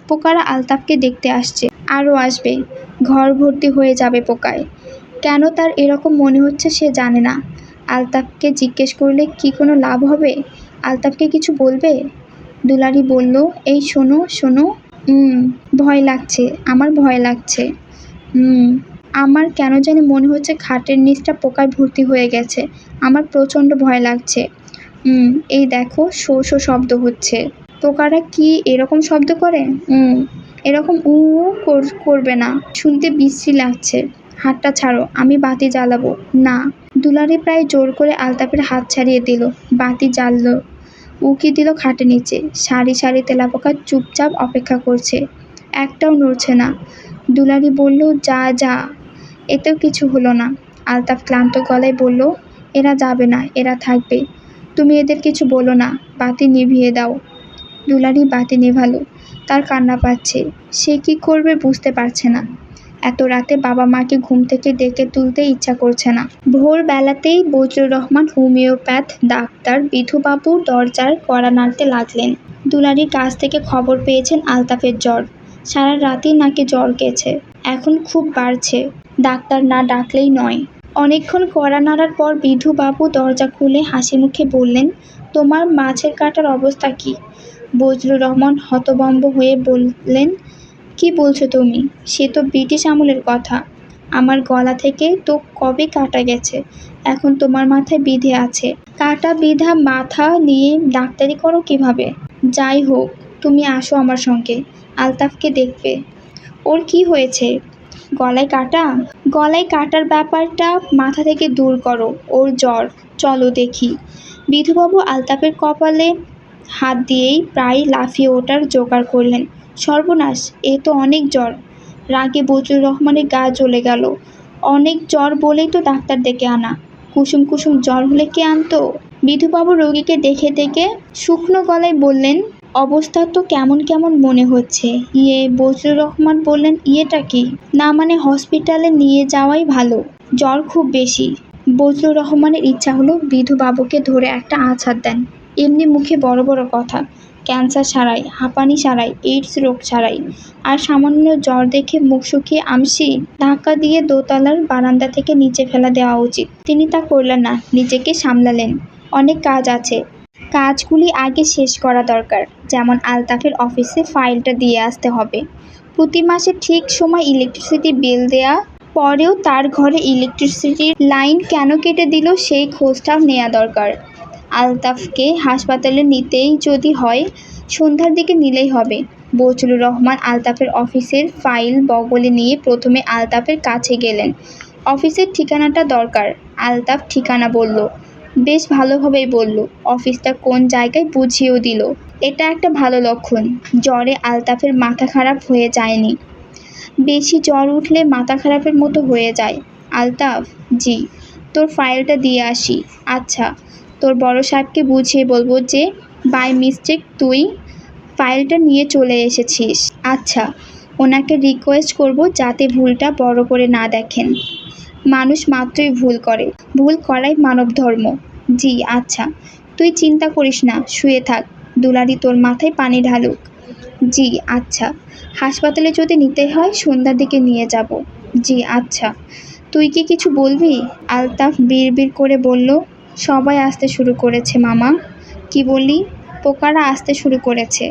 পোকারা আলতাফকে দেখতে আসছে, আরও আসবে। ঘর ভর্তি হয়ে যাবে পোকায়। কেন তার এরকম মনে হচ্ছে সে জানে না। আলতাফকে জিজ্ঞেস করলে কি কোনো লাভ হবে? আলতাফকে কিছু বলবে? দুলারি বলল, এই শোনো শোনো। ভয় লাগছে, আমার ভয় লাগছে। আমার কেন জানি মনে হচ্ছে খাটের নিচটা পোকায় ভর্তি হয়ে গেছে। আমার প্রচণ্ড ভয় লাগছে। এই দেখো, শো শো শব্দ হচ্ছে। পোকারা কি এরকম শব্দ করে? এরকম উ করবে না, শুনতে বিশ্রী লাগছে। হাতটা ছাড়ো, আমি বাতি জ্বালাবো। না। দুলারি প্রায় জোর করে আলতাফের হাত ছাড়িয়ে দিল। বাতি জ্বালল, উকি দিল খাটের নিচে। সারি সারি তেলাপোকা চুপচাপ অপেক্ষা করছে। একটাও নড়ছে না। দুলারি বলল, যা যা, এতেও কিছু হলো না। আলতাফ ক্লান্ত গলায় বলল, এরা যাবে না, এরা থাকবে। তুমি এদের কিছু বলো না, বাতি নিভিয়ে দাও। দুলারি বাতি নেভালো। তার কান্না পাচ্ছে। সে কি করবে বুঝতে পারছে না। এত রাতে বাবা মাকে ঘুম থেকে ডেকে তুলতে ইচ্ছা করছে না। ভোরবেলাতেই বজলুর রহমান হোমিওপ্যাথ ডাক্তার বিধুবাবু দরজার কড়া নাড়তে লাগলেন। দুলারির কাছ থেকে খবর পেয়েছেন আলতাফের জ্বর। সারা রাতই নাকি জ্বর গেছে, এখন খুব বাড়ছে। ডাক্তার না ডাকলেই নয়। অনেকক্ষণ কড়া নাড়ার পর বিধুবাবু দরজা খুলে হাসি মুখে বললেন, তোমার মাছের কাটার অবস্থা কি? বজলুর রহমান হতভম্ব হয়ে বললেন, কি বলছো তুমি? সে তো ব্রিটিশ আমলের কথা। আমার গলা থেকে তো কবে কাটা গেছে, এখন তোমার মাথায় বিধে আছে। কাটা বিধা মাথা নিয়ে ডাক্তারি করো কিভাবে? যাই হোক, তুমি আসো আমার সঙ্গে, আলতাফকে দেখবে। ওর কি হয়েছে? গলায় কাটা? গলায় কাটার ব্যাপারটা মাথা থেকে দূর করো, ওর জ্বর। চলো দেখি। বিধুবাবু আলতাফের কপালে হাত দিয়েই প্রায় লাফিয়ে ওঠার জোগাড় করলেন। সর্বনাশ, এ তো অনেক জ্বর। রাগে বজলুর রহমানের গা জ্বলে গেল। অনেক জ্বর বলেই তো ডাক্তার ডেকে আনা। কুসুম কুসুম জ্বর হলে কে আনতো? বিধুবাবু রোগীকে দেখে দেখে শুকনো গলায় বললেন, অবস্থা তো কেমন কেমন মনে হচ্ছে। বজলুর রহমান বললেন, ইয়েটা কি? না মানে হসপিটালে নিয়ে যাওয়াই ভালো, জ্বর খুব বেশি। বজলুর রহমানের ইচ্ছা হলো বিধুবাবুকে ধরে একটা আছাড় দেন। এমনি মুখে বড় বড় কথা, ক্যান্সার সারাই, হাঁপানি সারাই, এইডস রোগ সারাই, আর সামান্য জ্বর দেখে মুখ শুকিয়ে আমসি। ধাক্কা দিয়ে দোতলার বারান্দা থেকে নিচে ফেলা দেওয়া উচিত। তিনি তা করলেন না, নিজেকে সামলালেন। অনেক কাজ আছে, কাজগুলি আগে শেষ করা দরকার। যেমন আলতাফের অফিসে ফাইলটা দিয়ে আসতে হবে। প্রতি মাসে ঠিক সময় ইলেকট্রিসিটি বিল দেয়া, পরেও তার ঘরে ইলেকট্রিসিটির লাইন কেন কেটে দিল সেই খোঁজটাও নেওয়া দরকার। আলতাফকে হাসপাতালে নিতেই যদি হয়, সন্ধ্যার দিকে নিলেই হবে। বজলুর রহমান আলতাফের অফিসের ফাইল বগলে নিয়ে প্রথমে আলতাফের কাছে গেলেন। অফিসের ঠিকানাটা দরকার। আলতাফ ঠিকানা বলল, বেশ ভালোভাবেই বলল। অফিসটা কোন জায়গায় বুঝিয়েও দিল। এটা একটা ভালো লক্ষণ। জ্বরে আলতাফের মাথা খারাপ হয়ে যায়নি। বেশি জ্বর উঠলে মাথা খারাপের মতো হয়ে যায়। আলতাফ, জি। তোর ফাইলটা দিয়ে আসি। আচ্ছা, তোর বড় সাহেবকে বুঝিয়ে বলবো যে বাই মিস্টেক তুই ফাইলটা নিয়ে চলে এসেছিস। আচ্ছা, ওনাকে রিকোয়েস্ট করব যাতে ভুলটা বড় করে না দেখেন। মানুষ মাত্রই ভুল করে, ভুল করাই মানব ধর্ম। জি আচ্ছা, তুই চিন্তা করিস না, শুয়ে থাক। দুলারি তোর মাথায় পানি ঢালুক। জি আচ্ছা। হাসপাতালে যদি নিতে হয় সন্ধ্যার দিকে নিয়ে যাব। জি আচ্ছা। তুই কি কিছু বলবি? আলতাফ বিড়বিড় করে বলল, সবাই আসতে শুরু করেছে মামা। কি বললি? পোকারা আসতে শুরু করেছে।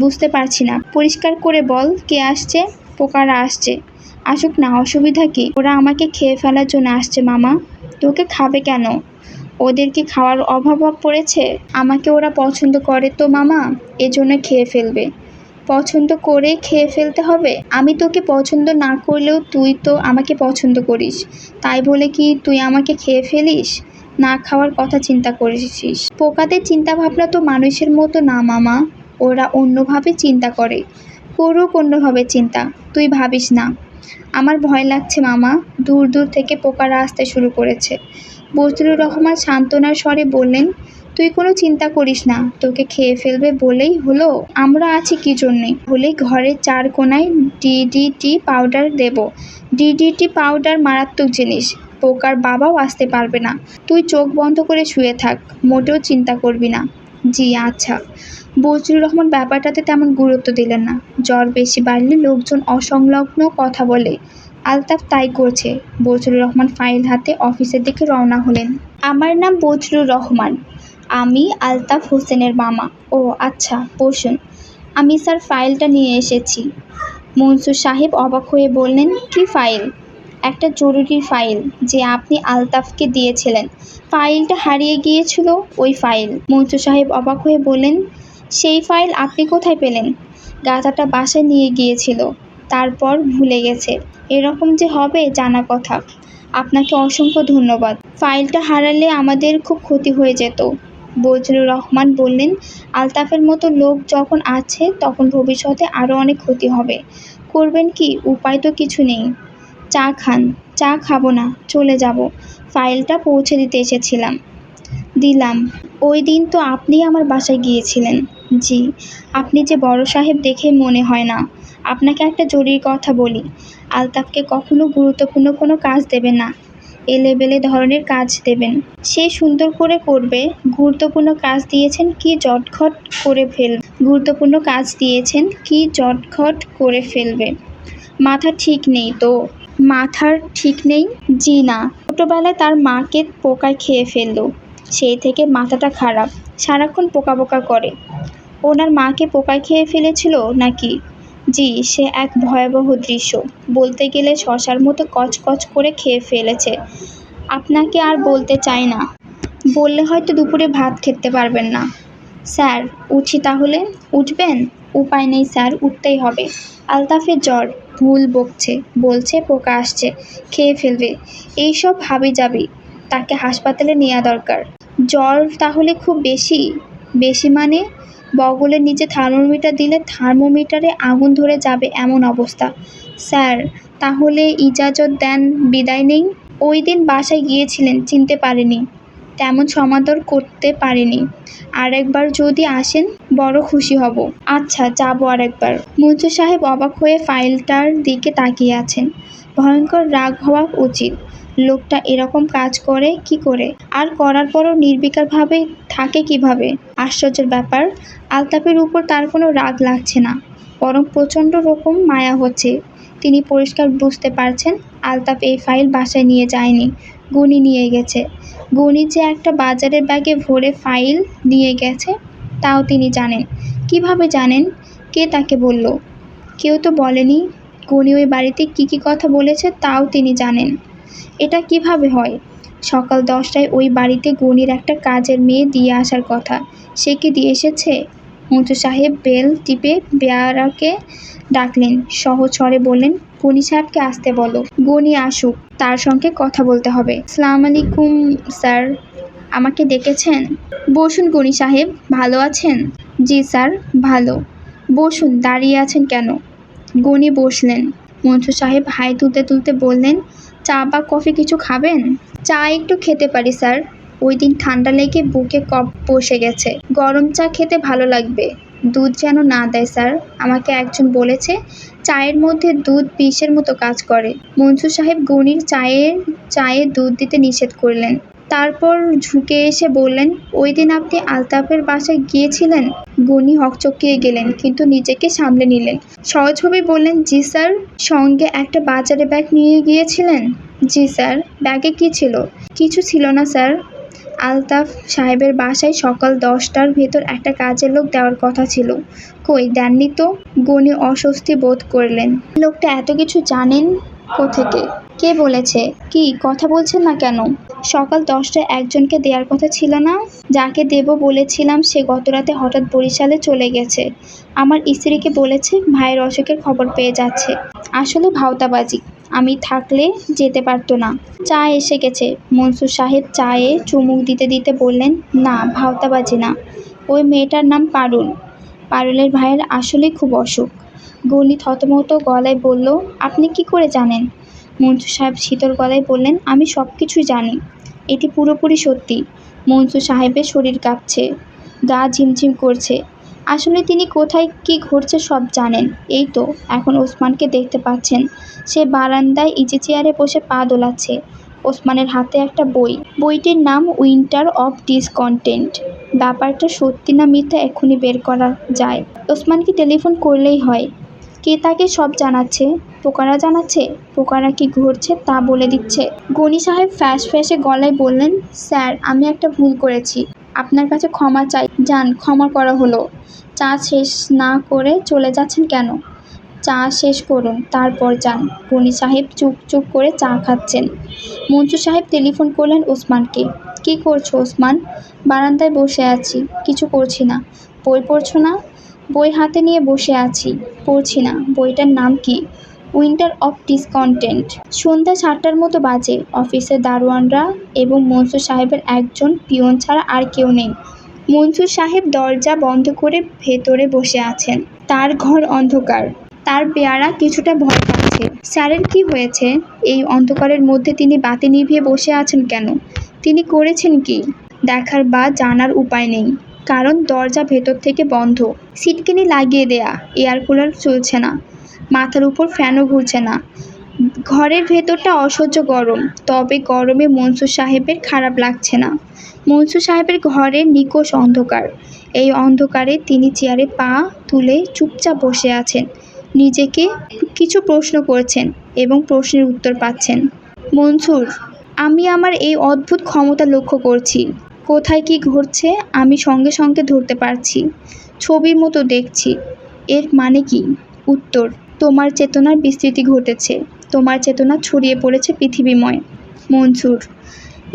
বুঝতে পারছি না, পরিষ্কার করে বল, কে আসছে? পোকারা আসছে। আসুক না, অসুবিধা কি? ওরা আমাকে খেয়ে ফেলার জন্য আসছে মামা। তোকে খাবে কেন? ওদের কি খাওয়ার অভাব পড়েছে? আমাকে ওরা পছন্দ করে তো মামা, এজন্য খেয়ে ফেলবে। পছন্দ করে খেয়ে ফেলতে হবে? আমি তোকে পছন্দ না করলেও তুই তো আমাকে পছন্দ করিস, তাই বলে কি তুই আমাকে খেয়ে ফেলিস? না খাওয়ার কথা চিন্তা করেছিস? পোকাদের চিন্তা ভাবনা তো মানুষের মতো না মামা, ওরা অন্যভাবে চিন্তা করে। করুক অন্যভাবে চিন্তা, তুই ভাবিস না। আমার ভয় লাগছে মামা, দূর দূর থেকে পোকারা আসতে শুরু করেছে। বজলুর রহমান সান্ত্বনার স্বরে বললেন, তুই কোনো চিন্তা করিস না, তোকে খেয়ে ফেলবে বলেই হলো। আমরা আছি কি জন্যে? হলে ঘরের চার কোনায় ডিডিটি পাউডার দেব। ডিডিটি পাউডার মারাত্মক জিনিস, পোকার বাবাও আসতে পারবে না। তুই চোখ বন্ধ করে শুয়ে থাক, মোটেও চিন্তা করবি না। জি আচ্ছা। বজলুর রহমান ব্যাপারটাতে তেমন গুরুত্ব দিলেন না। জ্বর বেশি বাড়লে লোকজন অসংলগ্ন কথা বলে, আলতাফ তাই করছে। বজলুর রহমান ফাইল হাতে অফিসের দিকে রওনা হলেন। আমার নাম বজলুর রহমান, আমি আলতাফ হোসেনের মামা। ও আচ্ছা, বসুন। আমি স্যার ফাইলটা নিয়ে এসেছি। মনসুর সাহেব অবাক হয়ে বললেন, কি ফাইল? একটা জরুরি ফাইল যে আপনি আলতাফকে দিয়েছিলেন। ফাইলটা হারিয়ে গিয়েছিল, ওই ফাইল। মনসুর সাহেব অবাক হয়ে বললেন, সেই ফাইল আপনি কোথায় পেলেন? গাধাটা বাসায় নিয়ে গিয়েছিল, তারপর ভুলে গেছে। এরকম যে হবে জানা কথা। আপনাকে অসংখ্য ধন্যবাদ। ফাইলটা হারালে আমাদের খুব ক্ষতি হয়ে যেত। বজলুর রহমান বললেন, আলতাফের মতো লোক যখন আছে তখন ভবিষ্যতে আরও অনেক ক্ষতি হবে। করবেন কি? উপায় তো কিছু নেই। চা খান। চা খাবো না, চলে যাব। ফাইলটা পৌঁছে দিতে এসেছিলাম। দিলাম। ওই দিন তো আপনিই আমার বাসায় গিয়েছিলেন। জি। আপনি যে বড় সাহেব দেখে মনে হয় না। আপনাকে একটা জরুরি কথা বলি, আলতাফকে কখনো গুরুত্বপূর্ণ কোনো কাজ দেবেন না। এলেবেলে ধরনের কাজ দেবেন, সে সুন্দর করে করবে। গুরুত্বপূর্ণ কাজ দিয়েছেন কি জটখট করে ফেলবে। মাথা ঠিক নেই তো? মাথার ঠিক নেই? জি না, ছোটবেলায় তার মাকে পোকায় খেয়ে ফেলল, সেই থেকে মাথাটা খারাপ, সারাক্ষণ পোকা করে। ওনার মাকে পোকায় খেয়ে ফেলেছিল নাকি? জি, সে এক ভয়াবহ দৃশ্য, বলতে গেলে শশার মতো কচকচ করে খেয়ে ফেলেছে। আপনাকে আর বলতে চাই না, বললে হয়তো দুপুরে ভাত খেতে পারবেন না। স্যার, উঠি তাহলে? উঠবেন? উপায় নেই স্যার, উঠতেই হবে। আলতাফের জ্বর, ভুল বকছে, বলছে পোকা আসছে, খেয়ে ফেলবে। এইসব হাবিজাবি, তাকে হাসপাতালে নেওয়া দরকার। জ্বর তাহলে খুব বেশি? বেশি মানে? বগলের নিচে থার্মোমিটার দিলে থার্মোমিটারে আগুন ধরে যাবে এমন অবস্থা। স্যার, তাহলে ইজাজত দেন, বিদায় নেই। ওই দিন বাসায় গিয়েছিলেন, চিনতে পারেনি, তেমন সমাদর করতে পারেনি। আরেকবার যদি আসেন বড় খুশি হব। আচ্ছা, যাবো আরেকবার। মঞ্জু সাহেব অবাক হয়ে ফাইলটার দিকে তাকিয়ে আছেন। ভয়ঙ্কর রাগ হওয়া উচিত। লোকটা এরকম কাজ করে কি করে, আর করার পরও নির্বিকারভাবে থাকে কিভাবে? আশ্চর্যের ব্যাপার, আলতাফের উপর তার কোনো রাগ লাগছে না, বরং প্রচণ্ড রকম মায়া হচ্ছে। তিনি পরিষ্কার বুঝতে পারছেন আলতাফ এই ফাইল বাসায় নিয়ে যায়নি, গনি নিয়ে গেছে। গনি যে একটা বাজারের ব্যাগে ভরে ফাইল নিয়ে গেছে তাও তিনি জানেন। কিভাবে জানেন? কে তাকে বলল? কেউ তো বলেনি। গনি ওই বাড়িতে কী কথা বলেছে তাও তিনি জানেন। এটা কিভাবে হয়? সকাল 10টায় ওই বাড়িতে গনির একটা কাজের মেয়ে দিয়ে আসার কথা, সে কি দিয়ে এসেছে? মঞ্জু সাহেব বেল টিপে বেয়ারাকে ডাকলেন, সহজ স্বরে বললেন, গনি সাহেবকে আসতে বলো। গনি আসুক, তার সঙ্গে কথা বলতে হবে। আসসালামু আলাইকুম স্যার, আমাকে ডেকেছেন? বসুন গনি সাহেব, ভালো আছেন? জি স্যার, ভালো। বসুন, দাঁড়িয়ে আছেন কেন? গনি বসলেন। মঞ্জু সাহেব হাই তুলতে তুলতে বললেন, চা বা কফি কিছু খাবেন? চা একটু খেতে পারি স্যার, ওই দিন ঠান্ডা লেগে বুকে কফ বসে গেছে। গরম চা খেতে ভালো লাগবে। দুধ যেন না দেয় স্যার, আমাকে একজন বলেছে চায়ের মধ্যে দুধ বিষের মতো কাজ করে। মঞ্জু সাহেব গনির চায়ে দুধ দিতে নিষেধ করলেন। তারপর ঝুঁকে এসে বললেন, ওই দিন আপনি আলতাফের বাসায় গিয়েছিলেন? গনি হকচকিয়ে গেলেন, কিন্তু নিজেকে সামলে নিলেন। সহজভাবে বললেন, জি স্যার। সঙ্গে একটা বাজারে ব্যাগ নিয়ে গিয়েছিলেন? জি স্যার। ব্যাগে কী ছিল? কিছু ছিল না স্যার। আলতাফ সাহেবের বাসায় সকাল 10টার ভেতর একটা কাজের লোক দেওয়ার কথা ছিল, কই দেননি তো? গনি অস্বস্তি বোধ করলেন। লোকটা এত কিছু জানেন কোত্থেকে? কে বলেছে? কি কথা বলছেন না কেন? সকাল 10টায় একজনকে দেওয়ার কথা ছিল না? যাকে দেব বলেছিলাম সে গতরাতে হঠাৎ বরিশালে চলে গেছে। আমার স্ত্রীকে বলেছে ভাইয়ের অসুখের খবর পেয়ে যাচ্ছে। আসলে ভাওতাবাজি, আমি থাকলে যেতে পারতো না। চা এসে গেছে। মনসুর সাহেব চায়ে চুমুক দিতে দিতে বললেন, না, ভাওতাবাজি না। ওই মেয়েটার নাম পারুল। পারুলের ভাইয়ের আসলেই খুব অসুখ। গনি থতমত গলায় বলল, আপনি কি করে জানেন? মনসুর সাহেব শীতল গলায় বললেন, আমি সব কিছুই জানি। এটি পুরোপুরি সত্যি। মনসুর সাহেবের শরীর কাঁপছে, গা ঝিমঝিম করছে। আসলে তিনি কোথায় কি ঘটছে সব জানেন। এই তো এখন ওসমানকে দেখতে পাচ্ছেন, সে বারান্দায় ইজি চেয়ারে বসে পা দোলাচ্ছে। ওসমানের হাতে একটা বই, বইটির নাম উইন্টার অফ ডিসকন্টেন্ট। ব্যাপারটা সত্যি না মিথ্যা এক্ষুনি বের করা যায়। ওসমানকে টেলিফোন করলেই হয়। কে তাকে সব জানাচ্ছে? পোকারা জানাচ্ছে। পোকারা কি ঘটছে তা বলে দিচ্ছে। গনি সাহেব ফ্যাঁসে গলায় বললেন, স্যার, আমি একটা ভুল করেছি, আপনার কাছে ক্ষমা চাই। যান, ক্ষমা করা হলো। চা শেষ না করে চলে যাচ্ছেন কেন? চা শেষ করুন, তারপর যান। গনি সাহেব চুপ করে চা খাচ্ছেন। মঞ্জু সাহেব টেলিফোন করলেন ওসমানকে। কি করছো ওসমান? বারান্দায় বসে আছি। কিছু করছি না। বই পড়ছো না? বই হাতে নিয়ে বসে আছি, পড়ছি না। বইটার নাম কি? Winter of Discontent. সন্ধ্যা 7টার মতো বাজে। অফিসের দারোয়ানরা এবং মনসুর সাহেবের একজন পিয়ন ছাড়া আর কেউ নেই। মনসুর সাহেব দরজা বন্ধ করে ভেতরে বসে আছেন। তার ঘর অন্ধকার। তার পেয়ারা কিছুটা ভয় পাচ্ছে। স্যারের কি হয়েছে? এই অন্ধকারের মধ্যে তিনি বাতি নিভিয়ে বসে আছেন কেন? তিনি করেছেন কি? দেখার বা জানার উপায় নেই, কারণ দরজা ভেতর থেকে বন্ধ। সিটকেনি লাগিয়ে দেয়া, এয়ার কুলার চলছে না, মাথার উপর ফ্যানও ঘুরছে না। ঘরের ভেতরটা অসহ্য গরম, তবে গরমে মনসুর সাহেবের খারাপ লাগছে না। মনসুর সাহেবের ঘরের নিকষ অন্ধকার। এই অন্ধকারে তিনি চেয়ারে পা তুলে চুপচাপ বসে আছেন, নিজেকে কিছু প্রশ্ন করছেন এবং প্রশ্নের উত্তর পাচ্ছেন। মনসুর, আমি আমার এই অদ্ভুত ক্ষমতা লক্ষ্য করছি। কোথায় কি ঘটছে আমি সঙ্গে সঙ্গে ধরতে পারছি, ছবির মতো দেখছি। এর মানে কি? উত্তর, তোমার চেতনার বিস্তৃতি ঘটেছে, তোমার চেতনা ছড়িয়ে পড়েছে পৃথিবীময়। মনসুর,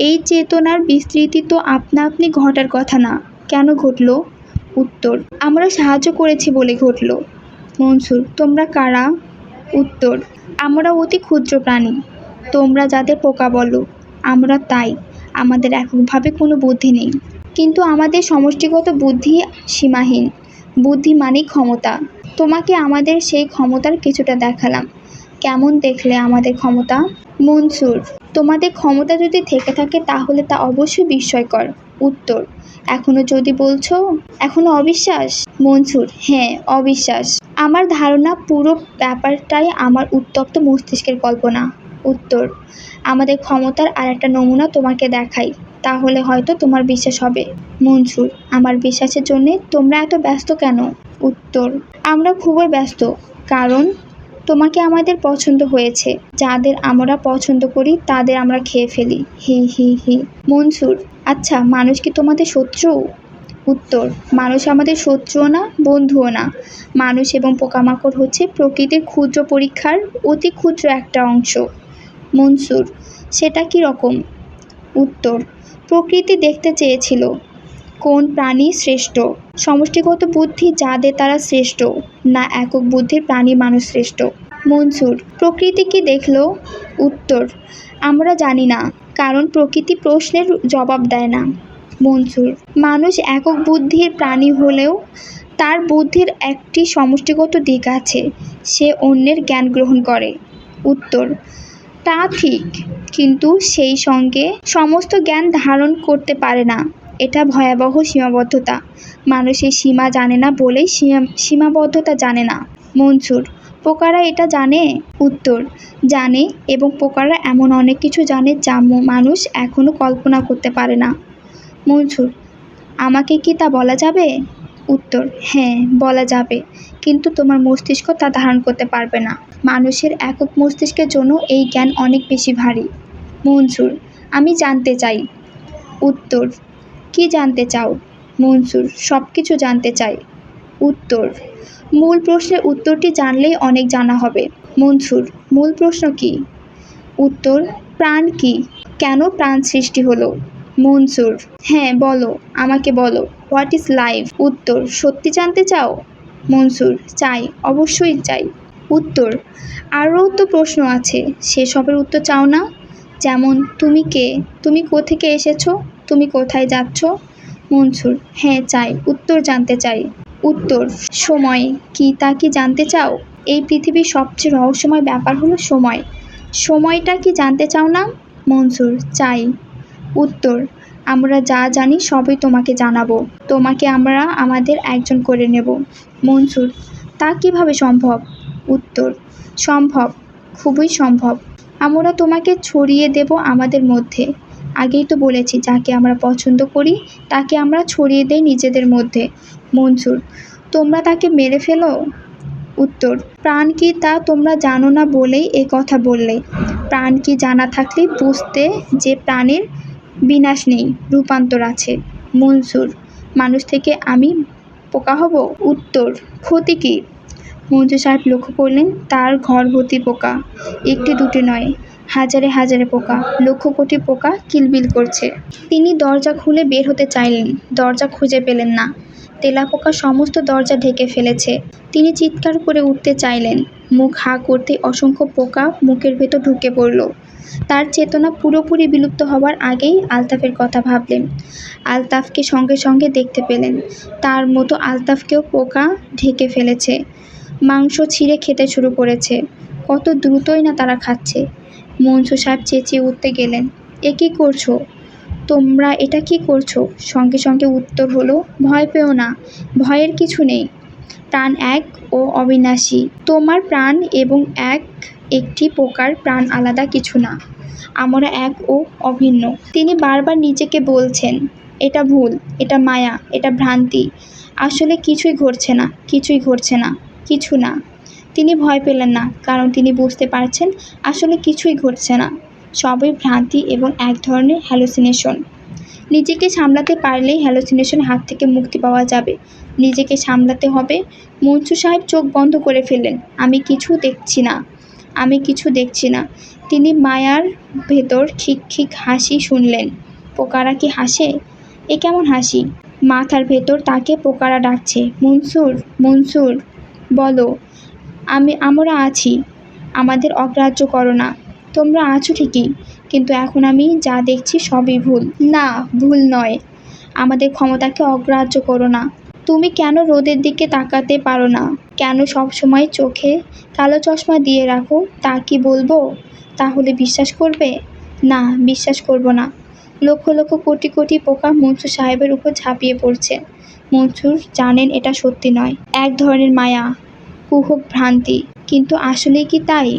এই চেতনার বিস্তৃতি তো আপনা আপনি ঘটার কথা না, কেন ঘটল? উত্তর, আমরা সাহায্য করেছি বলে ঘটল। মনসুর, তোমরা কারা? উত্তর, আমরা অতি ক্ষুদ্র প্রাণী, তোমরা যাদের পোকা বলো, আমরা তাই। আমাদের এককভাবে কোনো বুদ্ধি নেই, কিন্তু আমাদের সমষ্টিগত বুদ্ধি সীমাহীন। বুদ্ধি মানেই ক্ষমতা। তোমাকে আমাদের সেই ক্ষমতার কিছুটা দেখালাম। কেমন দেখলে আমাদের ক্ষমতা? মনসুর, তোমাদের ক্ষমতা যদি থেকে থাকে তাহলে তা অবশ্যই বিস্ময়কর। উত্তর, এখনো যদি বলছো, এখনো অবিশ্বাস? মনসুর, হ্যাঁ, অবিশ্বাস। আমার ধারণা পুরো ব্যাপারটাই আমার উত্তপ্ত মস্তিষ্কের কল্পনা। উত্তর, আমাদের ক্ষমতার আর একটা নমুনা তোমাকে দেখাই, তাহলে হয়তো তোমার বিশ্বাস হবে। মনসুর, আমার বিশ্বাসের জন্যে তোমরা এত ব্যস্ত কেন? উত্তর, আমরা খুবই ব্যস্ত, কারণ তোমাকে আমাদের পছন্দ হয়েছে। যাদের আমরা পছন্দ করি তাদের আমরা খেয়ে ফেলি। হি হি হি। মনসুর, আচ্ছা, মানুষ কি তোমাদের শত্রু? উত্তর, মানুষ আমাদের শত্রুও না, বন্ধুও না। মানুষ এবং পোকামাকড় হচ্ছে প্রকৃতির ক্ষুদ্র পরীক্ষার অতি ক্ষুদ্র একটা অংশ। মনসুর, সেটা কি রকম? উত্তর, প্রকৃতি দেখতে চেয়েছিল কোন প্রাণী শ্রেষ্ঠ। সমষ্টিগত বুদ্ধি যাদের তারা শ্রেষ্ঠ, না একক বুদ্ধির প্রাণী মানুষ শ্রেষ্ঠ। মনসুর, প্রকৃতি কি দেখলো? উত্তর, আমরা জানি না, কারণ প্রকৃতি প্রশ্নের জবাব দেয় না। মনসুর, মানুষ একক বুদ্ধির প্রাণী হলেও তার বুদ্ধির একটি সমষ্টিগত দিক আছে, সে অন্যের জ্ঞান গ্রহণ করে। উত্তর, তা ঠিক, কিন্তু সেই সঙ্গে সমস্ত জ্ঞান ধারণ করতে পারে না। এটা ভয়াবহ সীমাবদ্ধতা। মানুষ এই সীমা জানে না বলেই সীমাবদ্ধতা জানে না। মনসুর, পোকারা এটা জানে? উত্তর, জানে, এবং পোকারা এমন অনেক কিছু জানে যা মানুষ এখনো কল্পনা করতে পারে না। মনসুর, আমাকে কি তা বলা যাবে? উত্তর, হ্যাঁ, বলা যাবে, কিন্তু তোমার মস্তিষ্ক তা ধারণ করতে পারবে না। মানুষের একক মস্তিষ্কের জন্য এই জ্ঞান অনেক বেশি ভারী। মনসুর, আমি জানতে চাই। উত্তর, কি জানতে চাও? মনসুর, সব কিছু জানতে চাই। উত্তর, মূল প্রশ্নের উত্তরটি জানলেই অনেক জানা হবে। মনসুর, মূল প্রশ্ন কি? উত্তর, প্রাণ কি? কেন প্রাণ সৃষ্টি হলো? মনসুর, হ্যাঁ, বলো, আমাকে বলো, হোয়াট ইজ লাইফ? উত্তর, সত্যি জানতে চাও? মনসুর, চাই, অবশ্যই চাই। উত্তর, আরও তো প্রশ্ন আছে, সেসবের উত্তর চাও না? যেমন, তুমি কে? তুমি কোত্থেকে এসেছো? তুমি কোথায় যাচ্ছ? মনসুর, হ্যাঁ, চাই, উত্তর জানতে চাই। উত্তর, সময় কি তা কি জানতে চাও? এই পৃথিবীর সবচেয়ে রহস্যময় ব্যাপার হলো সময়। সময়টা কি জানতে চাও না? মনসুর, চাই। উত্তর, আমরা যা জানি সবই তোমাকে জানাবো, তোমাকে আমরা আমাদের একজন করে নেব। মনসুর, তা কিভাবে সম্ভব? উত্তর, সম্ভব, খুবই সম্ভব। আমরা তোমাকে ছড়িয়ে দেব আমাদের মধ্যে। আগেই তো বলেছি, যাকে আমরা পছন্দ করি তাকে আমরা ছড়িয়ে দেই নিজেদের মধ্যে। মনসুর, তোমরা তাকে মেরে ফেলো? উত্তর, প্রাণ কি তা তোমরা জানো না বলেই এ কথা বললে। প্রাণ কি জানা থাকলে বুঝতে যে প্রাণের বিনাশ নেই, রূপান্তর আছে। মনসুর, মানুষ থেকে আমি পোকা হব? উত্তর, ক্ষতি কি? মনসুর সাহেব লক্ষ্য করলেন তার ঘর ভর্তি পোকা, একটি দুটি নয়, হাজারে হাজারে পোকা, লক্ষ কোটি পোকা কিলবিল করছে। তিনি দরজা খুলে বের হতে চাইলেন, দরজা খুঁজে পেলেন না। তেলাপোকা সমস্ত দরজা ঢেকে ফেলেছে। তিনি চিৎকার করে উঠতে চাইলেন, মুখ হা করতে অসংখ্য পোকা মুখের ভেতর ঢুকে পড়ল। তার চেতনা পুরোপুরি বিলুপ্ত হওয়ার আগেই আলতাফের কথা ভাবলেন। আলতাফকে সঙ্গে সঙ্গে দেখতে পেলেন। তার মতো আলতাফকেও পোকা ঢেকে ফেলেছে। মাংস ছিঁড়ে খেতে শুরু করেছে। কত দ্রুতই না তারা খাচ্ছে। মনসুর সাহেব চেঁচিয়ে উঠতে গেলেন, এ কী করছো তোমরা, এটা কি করছো? সঙ্গে সঙ্গে উত্তর হলো, ভয় পেও না, ভয়ের কিছু নেই। প্রাণ এক ও অবিনাশী। তোমার প্রাণ এবং একটি পোকার প্রাণ আলাদা কিছু না। আমরা এক ও অভিন্ন। তিনি বারবার নিজেকে বলছেন, এটা ভুল, এটা মায়া, এটা ভ্রান্তি। আসলে কিছুই ঘটছে না, কিছুই ঘটছে না, কিছু না। তিনি ভয় পেলেন না, কারণ তিনি বুঝতে পারছেন আসলে কিছুই ঘটছে না। সবই ভ্রান্তি এবং এক ধরনের হ্যালুসিনেশন। নিজেকে সামলাতে পারলেই হ্যালুসিনেশন হাত থেকে মুক্তি পাওয়া যাবে। নিজেকে সামলাতে হবে। মনসুর সাহেব চোখ বন্ধ করে ফেললেন। আমি কিছু দেখছি না, আমি কিছু দেখছি না। তিনি মায়ার ভেতর খিক খিক হাসি শুনলেন। পোকারা কি হাসে? এ কেমন হাসি? মাথার ভেতর তাকে পোকারা ডাকছে, মনসুর, মনসুর, বলো, আমরা আছি, আমাদের অগ্রাহ্য করো না। তোমরা আছো ঠিকই, কিন্তু এখন আমি যা দেখছি সবই ভুল। না, ভুল নয়। আমাদের ক্ষমতাকে অগ্রাহ্য করো না। তুমি কেন রোদের দিকে তাকাতে পারো না? কেন সবসময় চোখে কালো চশমা দিয়ে রাখো? তা কি বলবো? তাহলে বিশ্বাস করবে? না, বিশ্বাস করব না। লক্ষ লক্ষ কোটি কোটি পোকা মনসুর সাহেবের উপর ঝাঁপিয়ে পড়ছে। মনসুর জানেন এটা সত্যি নয়, এক ধরনের মায়া, কুহক ভ্রান্তি। কিন্তু আসলেই কি তাই?